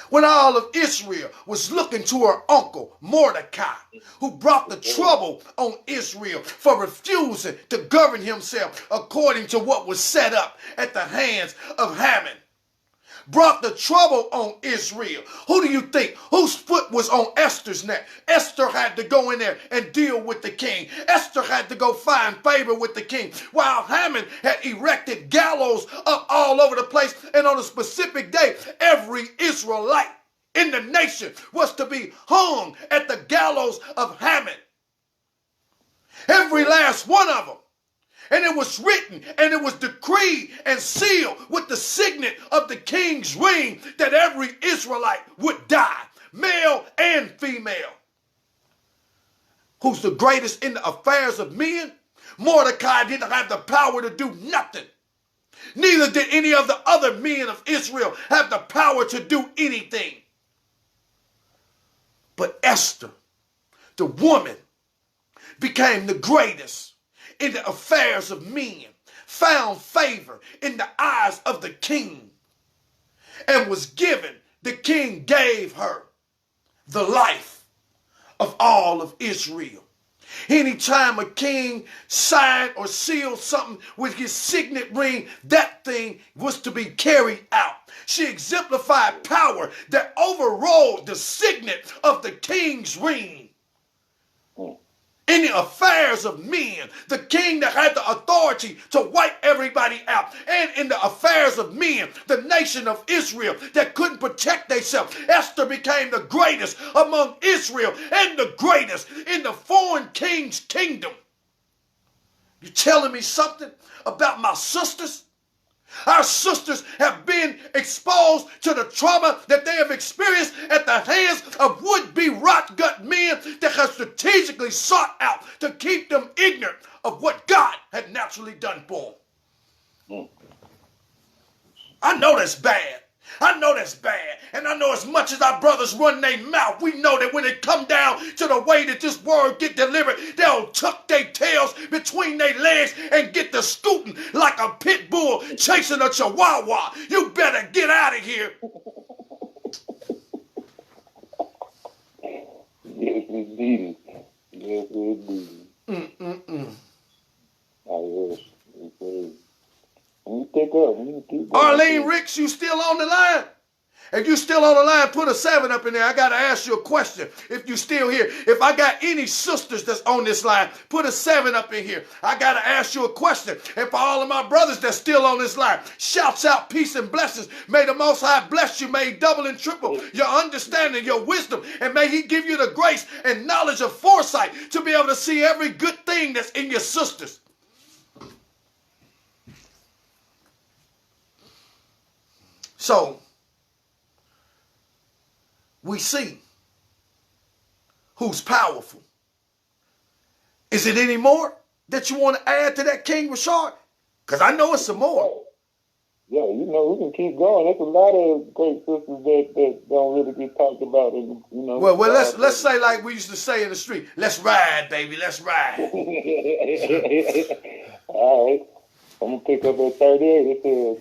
When all of Israel was looking to her uncle Mordecai, who brought the trouble on Israel for refusing to govern himself according to what was set up at the hands of Haman, brought the trouble on Israel. Who do you think? Whose foot was on Esther's neck? Esther had to go in there and deal with the king. Esther had to go find favor with the king, while Haman had erected gallows up all over the place. And on a specific day, every Israelite in the nation was to be hung at the gallows of Haman. Every last one of them. And it was written and it was decreed and sealed with the signet of the king's ring that every Israelite would die, male and female. Who's the greatest in the affairs of men? Mordecai didn't have the power to do nothing. Neither did any of the other men of Israel have the power to do anything. But Esther, the woman, became the greatest in the affairs of men, found favor in the eyes of the king, and was given, the king gave her the life of all of Israel. Anytime a king signed or sealed something with his signet ring, that thing was to be carried out. She exemplified power that overrode the signet of the king's ring. In the affairs of men, the king that had the authority to wipe everybody out. And in the affairs of men, the nation of Israel that couldn't protect themselves. Esther became the greatest among Israel and the greatest in the foreign king's kingdom. You telling me something about my sisters? Our sisters have been exposed to the trauma that they have experienced at the hands of would-be rot-gut men that have strategically sought out to keep them ignorant of what God had naturally done for them. I know that's bad. I know that's bad. And I know as much as our brothers run their mouth, we know that when it come down to the way that this word get delivered, they'll tuck their tails between their legs and get to scooting like a pit bull chasing a chihuahua. You better get out of here. Yes, indeed. Yes, indeed. Oh, yes. You pick up. You keep going. Arlene Ricks, you still on the line? If you still on the line, put a 7 up in there. I got to ask you a question. If you still here, if I got any sisters that's on this line, put a 7 up in here. I got to ask you a question. And for all of my brothers that's still on this line, shouts out peace and blessings. May the Most High bless you. May he double and triple your understanding, your wisdom. And may he give you the grace and knowledge of foresight to be able to see every good thing that's in your sisters. So, we see who's powerful. Is it any more that you want to add to that, King Rashard? Because I know it's some more. Yeah, you know, we can keep going. There's a lot of great sisters that don't really get talked about. Well, let's say like we used to say in the street, let's ride, baby, let's ride. All right. I'm going to pick up at 38. It says,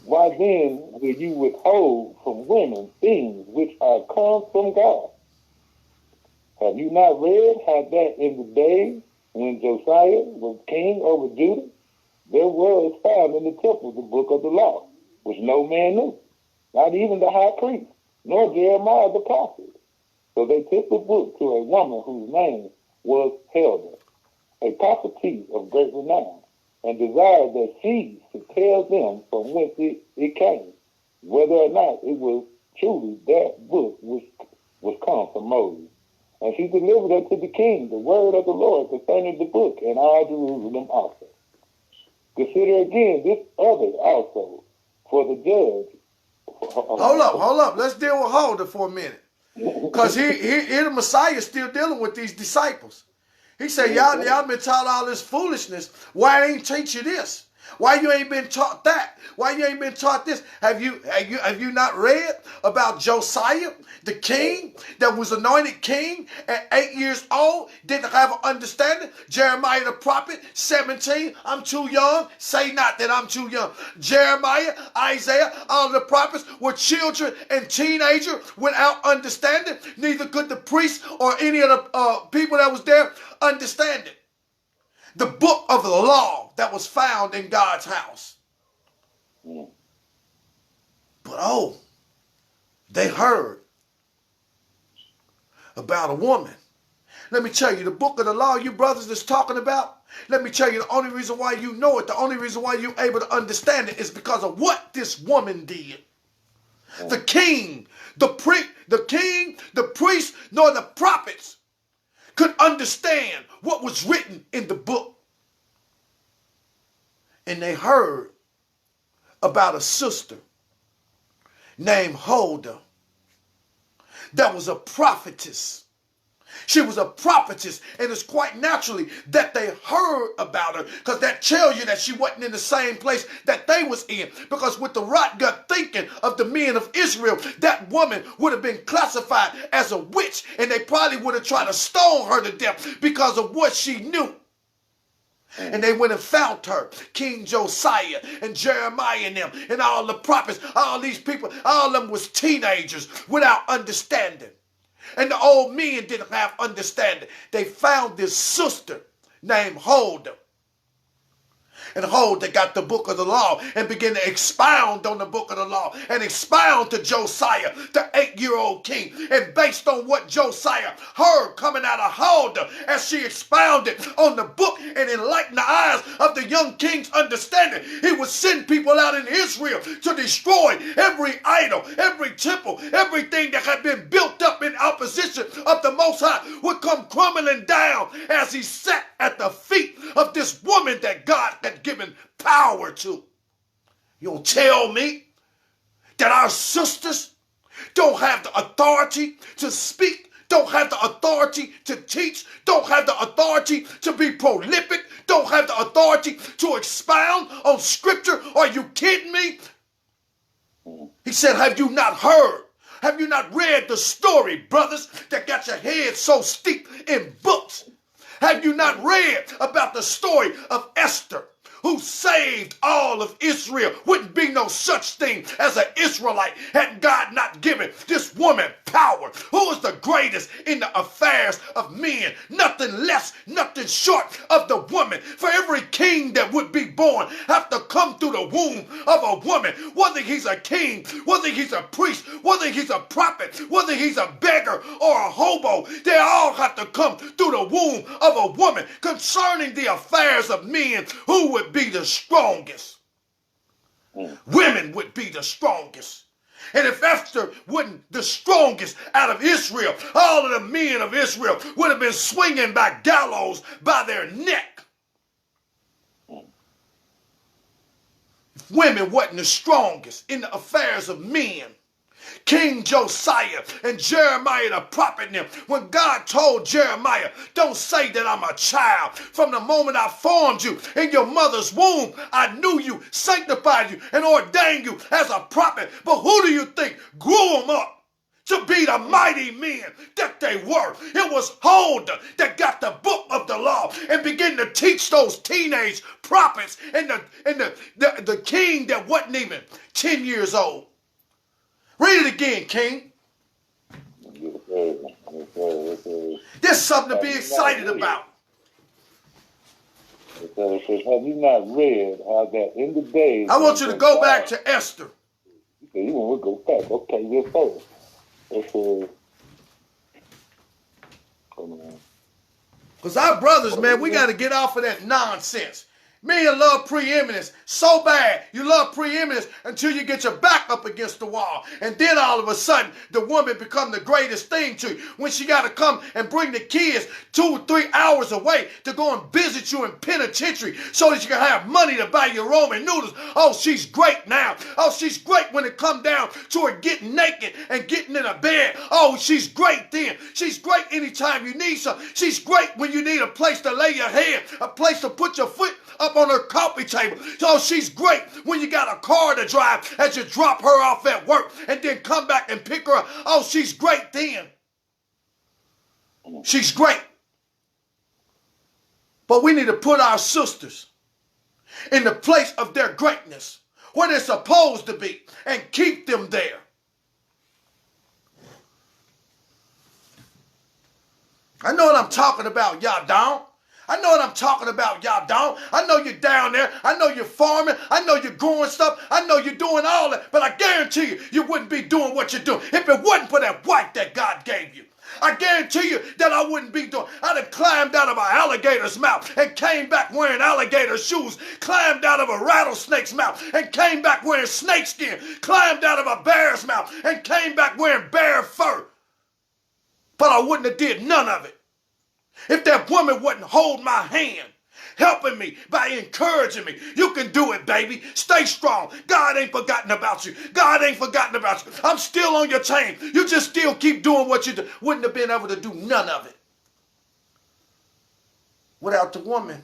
why then will you withhold from women things which are come from God? Have you not read how that in the day when Josiah was king over Judah, there was found in the temple the book of the law, which no man knew, not even the high priest, nor Jeremiah the prophet. So they took the book to a woman whose name was Helda, a prophetess of great renown, and desired that she should tell them from whence it came, whether or not it was truly that book which was come from Moses. And she delivered unto the king the word of the Lord concerning the book, and all Jerusalem also. Consider again this other also, for the judge. Hold up. Let's deal with Huldah for a minute. Because here the Messiah is still dealing with these disciples. He said, y'all been taught all this foolishness. Why I ain't teach you this? Why you ain't been taught that? Why you ain't been taught this? Have you not read about Josiah, the king that was anointed king at 8 years old, didn't have an understanding? Jeremiah the prophet, 17, I'm too young. Say not that I'm too young. Jeremiah, Isaiah, all the prophets were children and teenagers without understanding. Neither could the priest or any of the people that was there understand it. The book of the law that was found in God's house. But they heard about a woman. Let me tell you, the book of the law you brothers is talking about, let me tell you, the only reason why you know it, the only reason why you're able to understand it is because of what this woman did. The king, the priest, nor the prophets could understand what was written in the book. And they heard about a sister named Huldah that was a prophetess. She was a prophetess, and it's quite naturally that they heard about her, because that tells you that she wasn't in the same place that they was in. Because with the right gut thinking of the men of Israel, that woman would have been classified as a witch, and they probably would have tried to stone her to death because of what she knew. And they went and found her, King Josiah and Jeremiah and them, and all the prophets, all these people, all of them was teenagers without understanding. And the old men didn't have understanding. They found this sister named Huldah. And Huldah got the book of the law and began to expound on the book of the law and expound to Josiah, the 8-year-old king. And based on what Josiah heard coming out of Huldah as she expounded on the book and enlightened the eyes of the young king's understanding, he would send people out in Israel to destroy every idol, every temple, everything that had been built up in opposition of the Most High would come crumbling down as he sat at the feet of this woman that God had given power to. You don't tell me that our sisters don't have the authority to speak, don't have the authority to teach, don't have the authority to be prolific, don't have the authority to expound on scripture? Are you kidding me? He said, have you not heard? Have you not read the story, brothers, that got your head so steeped in books? Have you not read about the story of Esther, who saved all of Israel? Wouldn't be no such thing as an Israelite had God not given this woman power. Who is the greatest in the affairs of men? Nothing less, nothing short of the woman. For every king that would be born have to come through the womb of a woman. Whether he's a king, whether he's a priest, whether he's a prophet, whether he's a beggar or a hobo, they all have to come through the womb of a woman. Concerning the affairs of men, who would be the strongest? Women would be the strongest. And if Esther wasn't the strongest out of Israel, all of the men of Israel would have been swinging by gallows by their neck. If women wasn't the strongest in the affairs of men, King Josiah and Jeremiah the prophet, when God told Jeremiah, don't say that I'm a child. From the moment I formed you in your mother's womb, I knew you, sanctified you, and ordained you as a prophet. But who do you think grew him up to be the mighty men that they were. It was Huldah that got the book of the law and began to teach those teenage prophets and the king that wasn't even 10 years old. Read it again, King. There's something to be excited about. It says, have you not read how that in the days... I want you to go back to Esther. You want to go back? Okay, yes, sir. It says... Because our brothers, man, we got to get off of that nonsense. Men love preeminence so bad. You love preeminence until you get your back up against the wall. And then all of a sudden, the woman become the greatest thing to you. When she got to come and bring the kids 2 or 3 hours away to go and visit you in penitentiary so that you can have money to buy your Roman noodles. Oh, she's great now. Oh, she's great when it come down to her getting naked and getting in a bed. Oh, she's great then. She's great anytime you need some. She's great when you need a place to lay your head, a place to put your foot up on her coffee table. So she's great when you got a car to drive as you drop her off at work and then come back and pick her up. Oh, she's great then. She's great. But we need to put our sisters in the place of their greatness, where they're supposed to be, and keep them there. I know what I'm talking about, y'all don't. I know what I'm talking about, y'all don't. I know you're down there. I know you're farming. I know you're growing stuff. I know you're doing all that. But I guarantee you, you wouldn't be doing what you're doing if it wasn't for that wife that God gave you. I guarantee you that I wouldn't be doing. I'd have climbed out of an alligator's mouth and came back wearing alligator shoes, climbed out of a rattlesnake's mouth and came back wearing snakeskin, climbed out of a bear's mouth and came back wearing bear fur. But I wouldn't have did none of it if that woman wouldn't hold my hand, helping me by encouraging me. You can do it, baby. Stay strong. God ain't forgotten about you. God ain't forgotten about you. I'm still on your chain. You just still keep doing what you do. Wouldn't have been able to do none of it without the woman.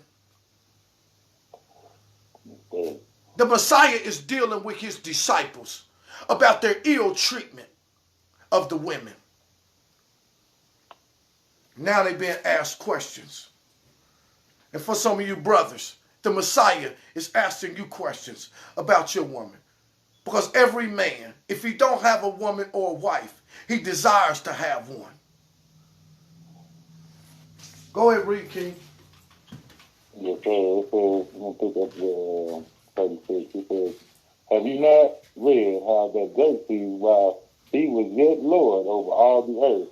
The Messiah is dealing with his disciples about their ill treatment of the women. Now they're being asked questions. And for some of you brothers, the Messiah is asking you questions about your woman. Because every man, if he don't have a woman or a wife, he desires to have one. Go ahead, read, King. Yes, sir. It says, I'm going to pick up the 36. It says, have you not read how that Xerxes, while he was yet Lord over all the earth,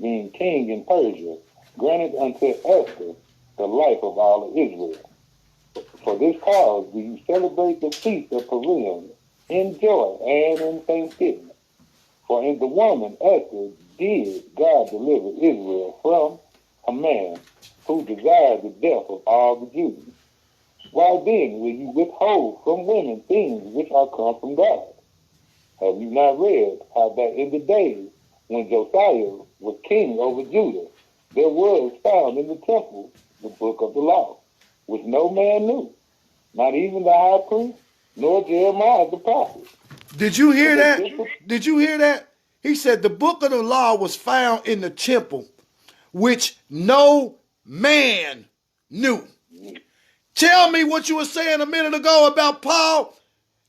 being king in Persia, granted unto Esther the life of all of Israel. For this cause do you celebrate the feast of Purim in joy and in thanksgiving. For in the woman Esther did God deliver Israel from a man who desired the death of all the Jews. Why then will you withhold from women things which are come from God? Have you not read how that in the days when Josiah was king over Judah, there was found in the temple the book of the law, which no man knew, not even the high priest, nor Jeremiah the prophet. Did you hear that? Did you hear that? He said the book of the law was found in the temple, which no man knew. Tell me what you were saying a minute ago about Paul,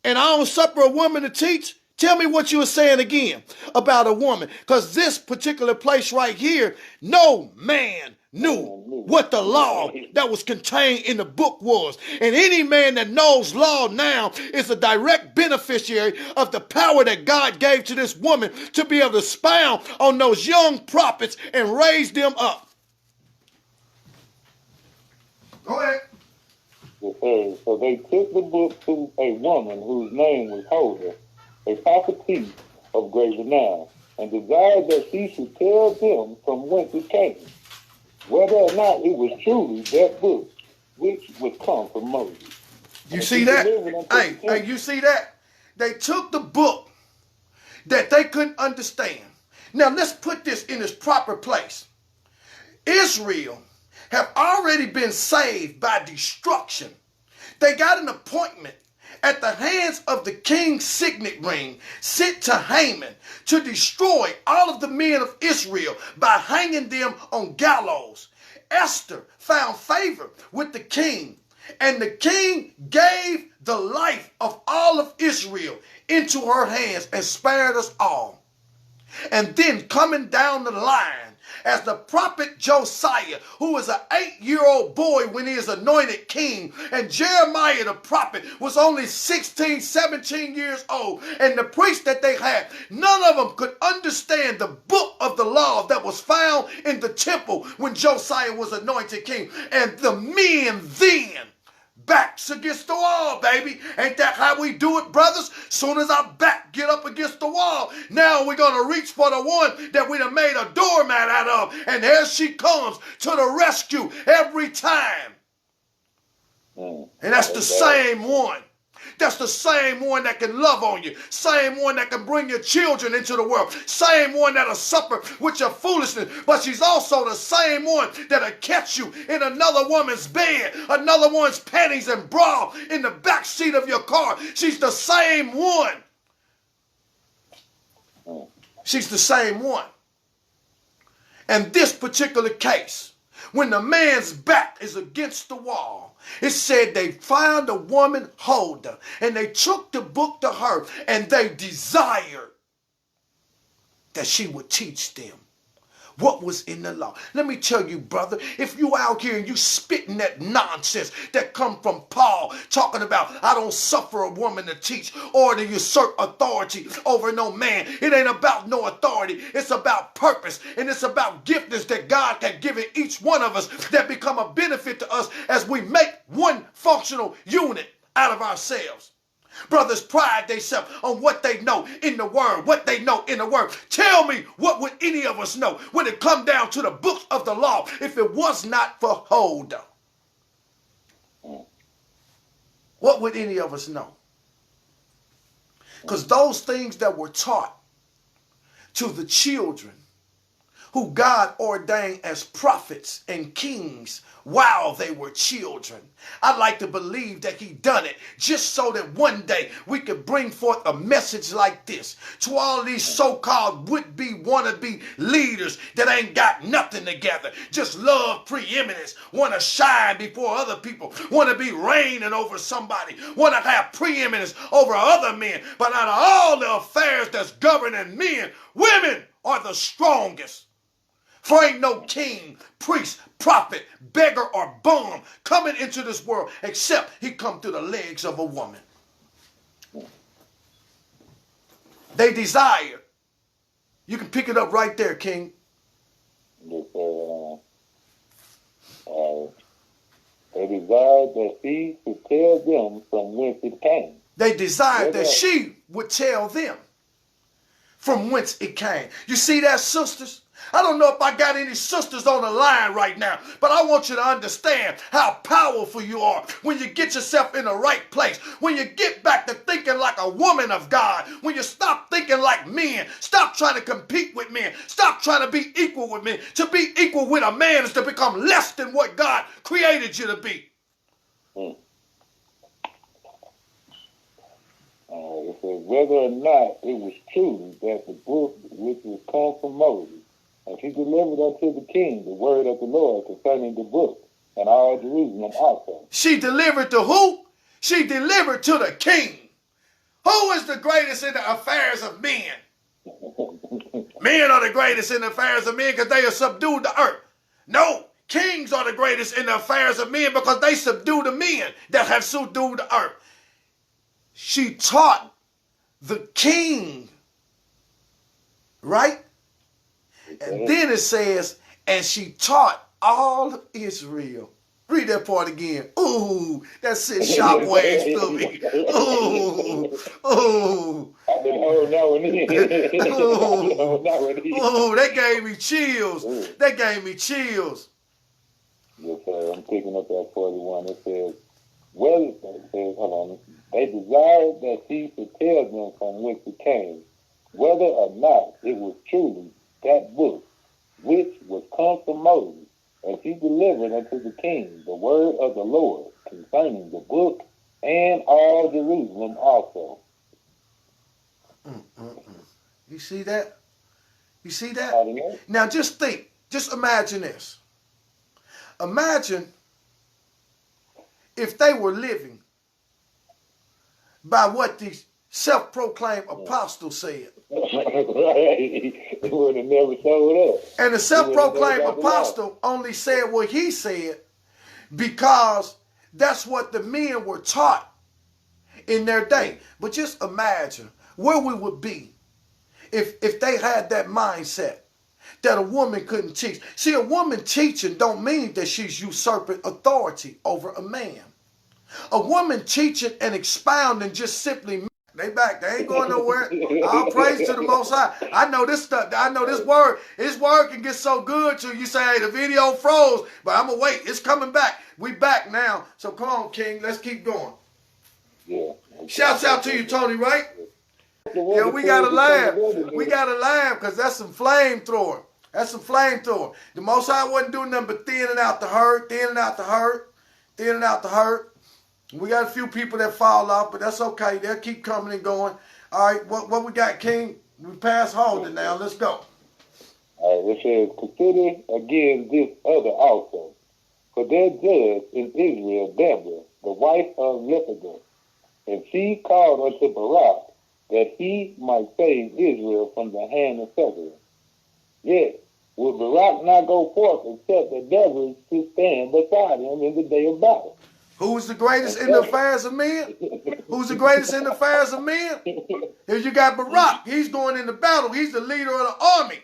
and I don't suffer a woman to teach. Tell me what you were saying again about a woman. Because this particular place right here, no man knew what the law that was contained in the book was. And any man that knows law now is a direct beneficiary of the power that God gave to this woman to be able to expound on those young prophets and raise them up. Go ahead. So they took the book to a woman whose name was Huldah, a prophetess of great renown, and desired that she should tell them from whence it came, whether or not it was truly that book which was come from Moses. You see that? Hey, you see that? They took the book that they couldn't understand. Now let's put this in its proper place. Israel have already been saved by destruction. They got an appointment at the hands of the king's signet ring sent to Haman to destroy all of the men of Israel by hanging them on gallows. Esther found favor with the king, and the king gave the life of all of Israel into her hands and spared us all. And then coming down the line, as the prophet Josiah, who was an 8-year-old boy when he is anointed king, and Jeremiah the prophet was only 16, 17 years old, and the priests that they had, none of them could understand the book of the law that was found in the temple when Josiah was anointed king. And the men then, backs against the wall, baby. Ain't that how we do it, brothers? Soon as our back get up against the wall, now we're going to reach for the one that we done made a doormat out of. And there she comes to the rescue every time. And that's the same one. That's the same one that can love on you. Same one that can bring your children into the world. Same one that'll suffer with your foolishness. But she's also the same one that'll catch you in another woman's bed, another one's panties and bra in the back seat of your car. She's the same one. She's the same one. And this particular case, when the man's back is against the wall, it said they found a woman holder, and they took the book to her, and they desired that she would teach them what was in the law. Let me tell you, brother, if you out here and you spitting that nonsense that come from Paul, talking about I don't suffer a woman to teach or to usurp authority over no man. It ain't about no authority. It's about purpose, and it's about giftings that God can give in each one of us that become a benefit to us as we make one functional unit out of ourselves. Brothers pride themselves on what they know in the word, what they know in the word. Tell me, what would any of us know when it come down to the books of the law if it was not for holder? What would any of us know? Because those things that were taught to the children who God ordained as prophets and kings while they were children, I'd like to believe that he done it just so that one day we could bring forth a message like this to all these so-called would-be, wannabe leaders that ain't got nothing together, just love preeminence, want to shine before other people, want to be reigning over somebody, want to have preeminence over other men. But out of all the affairs that's governing men, women are the strongest. For ain't no king, priest, prophet, beggar, or bum coming into this world except he come through the legs of a woman. They desire. You can pick it up right there, King. They desired that she should tell them from whence it came. They desired that she would tell them from whence it came. You see that, sisters? I don't know if I got any sisters on the line right now, but I want you to understand how powerful you are when you get yourself in the right place, when you get back to thinking like a woman of God, when you stop thinking like men, stop trying to compete with men, stop trying to be equal with men. To be equal with a man is to become less than what God created you to be. It says whether or not it was true that the book which was come from Moses, and he delivered unto the king the word of the Lord concerning the book, and all Jerusalem also. She delivered to who? She delivered to the king. Who is the greatest in the affairs of men? Men are the greatest in the affairs of men because they have subdued the earth. No, kings are the greatest in the affairs of men because they subdue the men that have subdued the earth. She taught the king, right? And then it says, and she taught all of Israel. Read that part again. Ooh, that sent shockwaves through me. Ooh, ooh. I've been holding that one in. Ooh, that gave me chills. That gave me chills. Yes, sir. I'm picking up that 41. It says, well, it says, hold on. They desired that she should tell them from whence it came, whether or not it was truly that book which was come from Moses, and she delivered unto the king the word of the Lord concerning the book and all Jerusalem also. You see that? You see that? I don't know. Now just think, just imagine this. Imagine if they were living by what these self-proclaimed apostles said. Right. They would have never showed up. And the self-proclaimed apostle only said what he said because that's what the men were taught in their day. But just imagine where we would be if they had that mindset that a woman couldn't teach. See, a woman teaching don't mean that she's usurping authority over a man. A woman teaching and expounding just simply, they back, they ain't going nowhere. All praise to the Most High. I know this stuff, I know this word can get so good to you say, hey, the video froze, but I'm going to wait. It's coming back. We back now. So come on, King, let's keep going. Yeah. Shouts out to you, Tony, right? Yeah, we got to laugh. We got to laugh because that's some flamethrower. That's some flamethrower. The Most High wasn't doing nothing but thinning out the hurt, thinning out the hurt, thinning out the hurt. We got a few people that fall off, but that's okay. They'll keep coming and going. All right, what we got, King? We pass Holden now. Let's go. All right, it says, consider again this other also. For their judge in Israel, Deborah, the wife of Lepidus, and she called unto Barak, that he might save Israel from the hand of Sisera. Yet would Barak not go forth except that Deborah should stand beside him in the day of battle. Who's the greatest in the affairs of men? Who's the greatest in the affairs of men? Here you got Barak. He's going into battle. He's the leader of the army.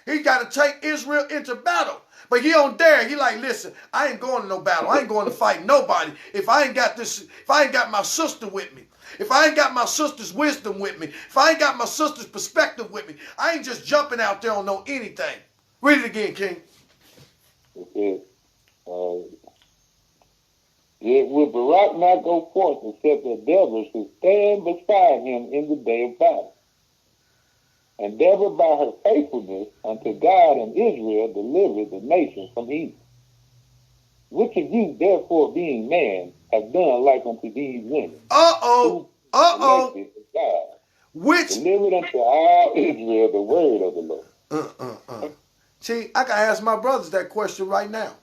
He got to take Israel into battle. But he don't dare. He like, listen, I ain't going to no battle. I ain't going to fight nobody. If I ain't got my sister with me, if I ain't got my sister's wisdom with me, if I ain't got my sister's perspective with me, I ain't just jumping out there on no anything. Read it again, King. It says, yet would Barak not go forth except that Deborah should stand beside him in the day of battle. And Deborah, by her faithfulness unto God and Israel, delivered the nation from evil. Which of you, therefore, being man, have done like unto these women? Which delivered unto all Israel the word of the Lord. See, I can ask my brothers that question right now.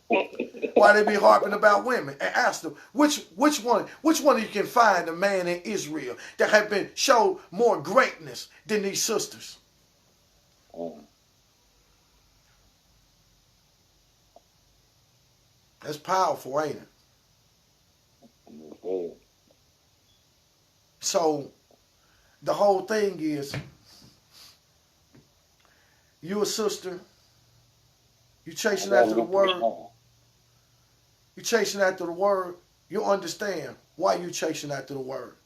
Why they be harping about women, and ask them which one of you can find a man in Israel that have been showed more greatness than these sisters? That's powerful, ain't it? So the whole thing is, you a sister, you chasing after the word. You chasing after the word. You understand why you chasing after the word.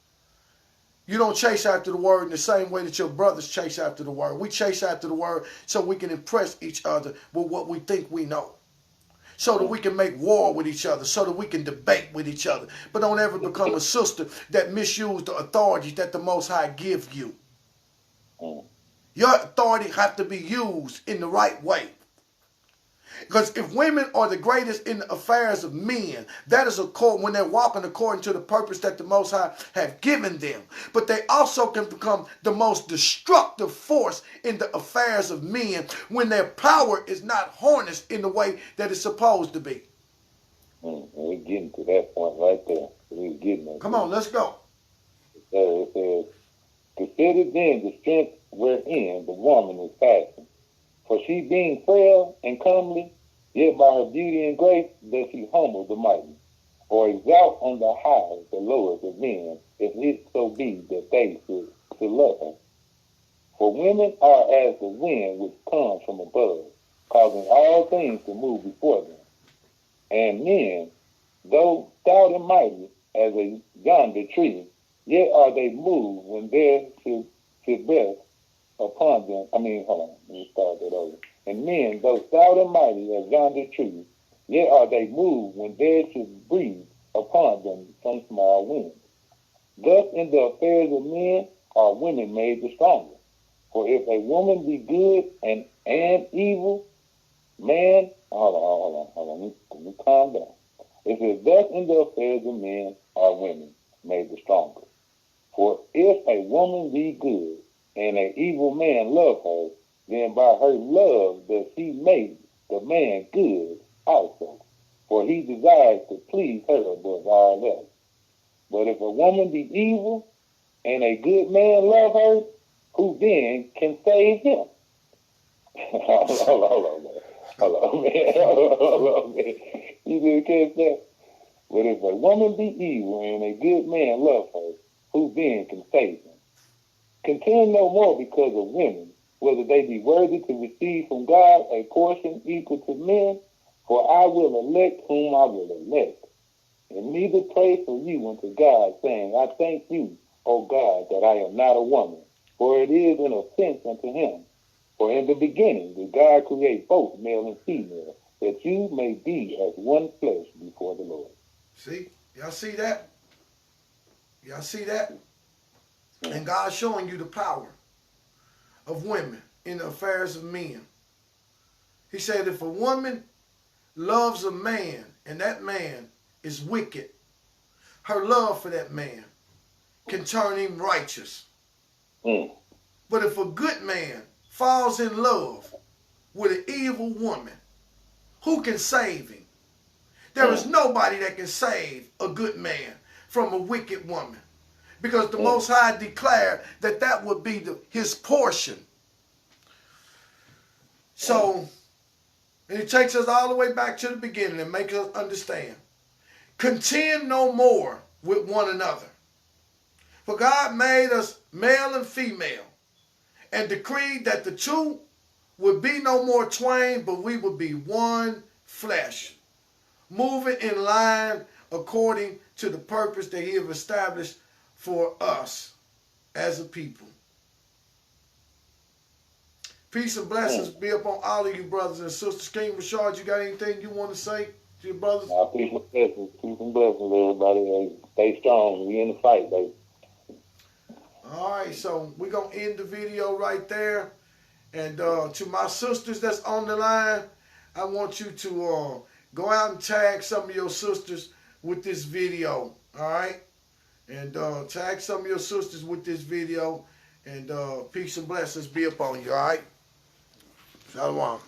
You don't chase after the word in the same way that your brothers chase after the word. We chase after the word so we can impress each other with what we think we know. So that we can make war with each other. So that we can debate with each other. But don't ever become a sister that misuse the authority that the Most High give you. Your authority have to be used in the right way. Because if women are the greatest in the affairs of men, that is when they're walking according to the purpose that the Most High have given them. But they also can become the most destructive force in the affairs of men when their power is not harnessed in the way that it's supposed to be. We're getting to that point right there. We're getting there. Come on, let's go. It says, consider then the strength wherein the woman is fashioned. For she being frail and comely, yet by her beauty and grace does she humble the mighty, or exalt on the high the lowest of men, if it so be that they should love her. For women are as the wind which comes from above, causing all things to move before them. And men, though stout and mighty as a yonder tree, yet are they moved when there should rest upon them. Let me start that over. And men, though stout and mighty as yonder trees, yet are they moved when there should breathe upon them some small wind. Thus in the affairs of men are women made the stronger. For if a woman be good and evil, man, hold on, let me calm down. It says, thus in the affairs of men are women. made the stronger. For if a woman be good, and an evil man love her, then by her love does he make the man good also. For he desires to please her above all else. But if a woman be evil, and a good man love her, who then can save him? Hold on, man. You didn't catch that? But if a woman be evil, and a good man love her, who then can save him? Contend no more because of women, whether they be worthy to receive from God a portion equal to men, for I will elect whom I will elect. And neither pray for you unto God, saying, I thank you, O God, that I am not a woman, for it is an offense unto him. For in the beginning did God create both male and female, that you may be as one flesh before the Lord. See? Y'all see that? Y'all see that? And God's showing you the power of women in the affairs of men. He said if a woman loves a man and that man is wicked, her love for that man can turn him righteous. But if a good man falls in love with an evil woman, who can save him? There is nobody that can save a good man from a wicked woman. Because the Most High declared that that would be his portion. So, and it takes us all the way back to the beginning and makes us understand. Contend no more with one another. For God made us male and female and decreed that the two would be no more twain, but we would be one flesh, moving in line according to the purpose that he has established for us as a people. Peace and blessings be upon all of you brothers and sisters. King Rashard, you got anything you want to say to your brothers? Peace and blessings, everybody. Stay strong. We in the fight, baby. All right, so we're going to end the video right there. And to my sisters that's on the line, I want you to go out and tag some of your sisters with this video, all right? And tag some of your sisters with this video. And peace and blessings be upon you, all right? Shalom.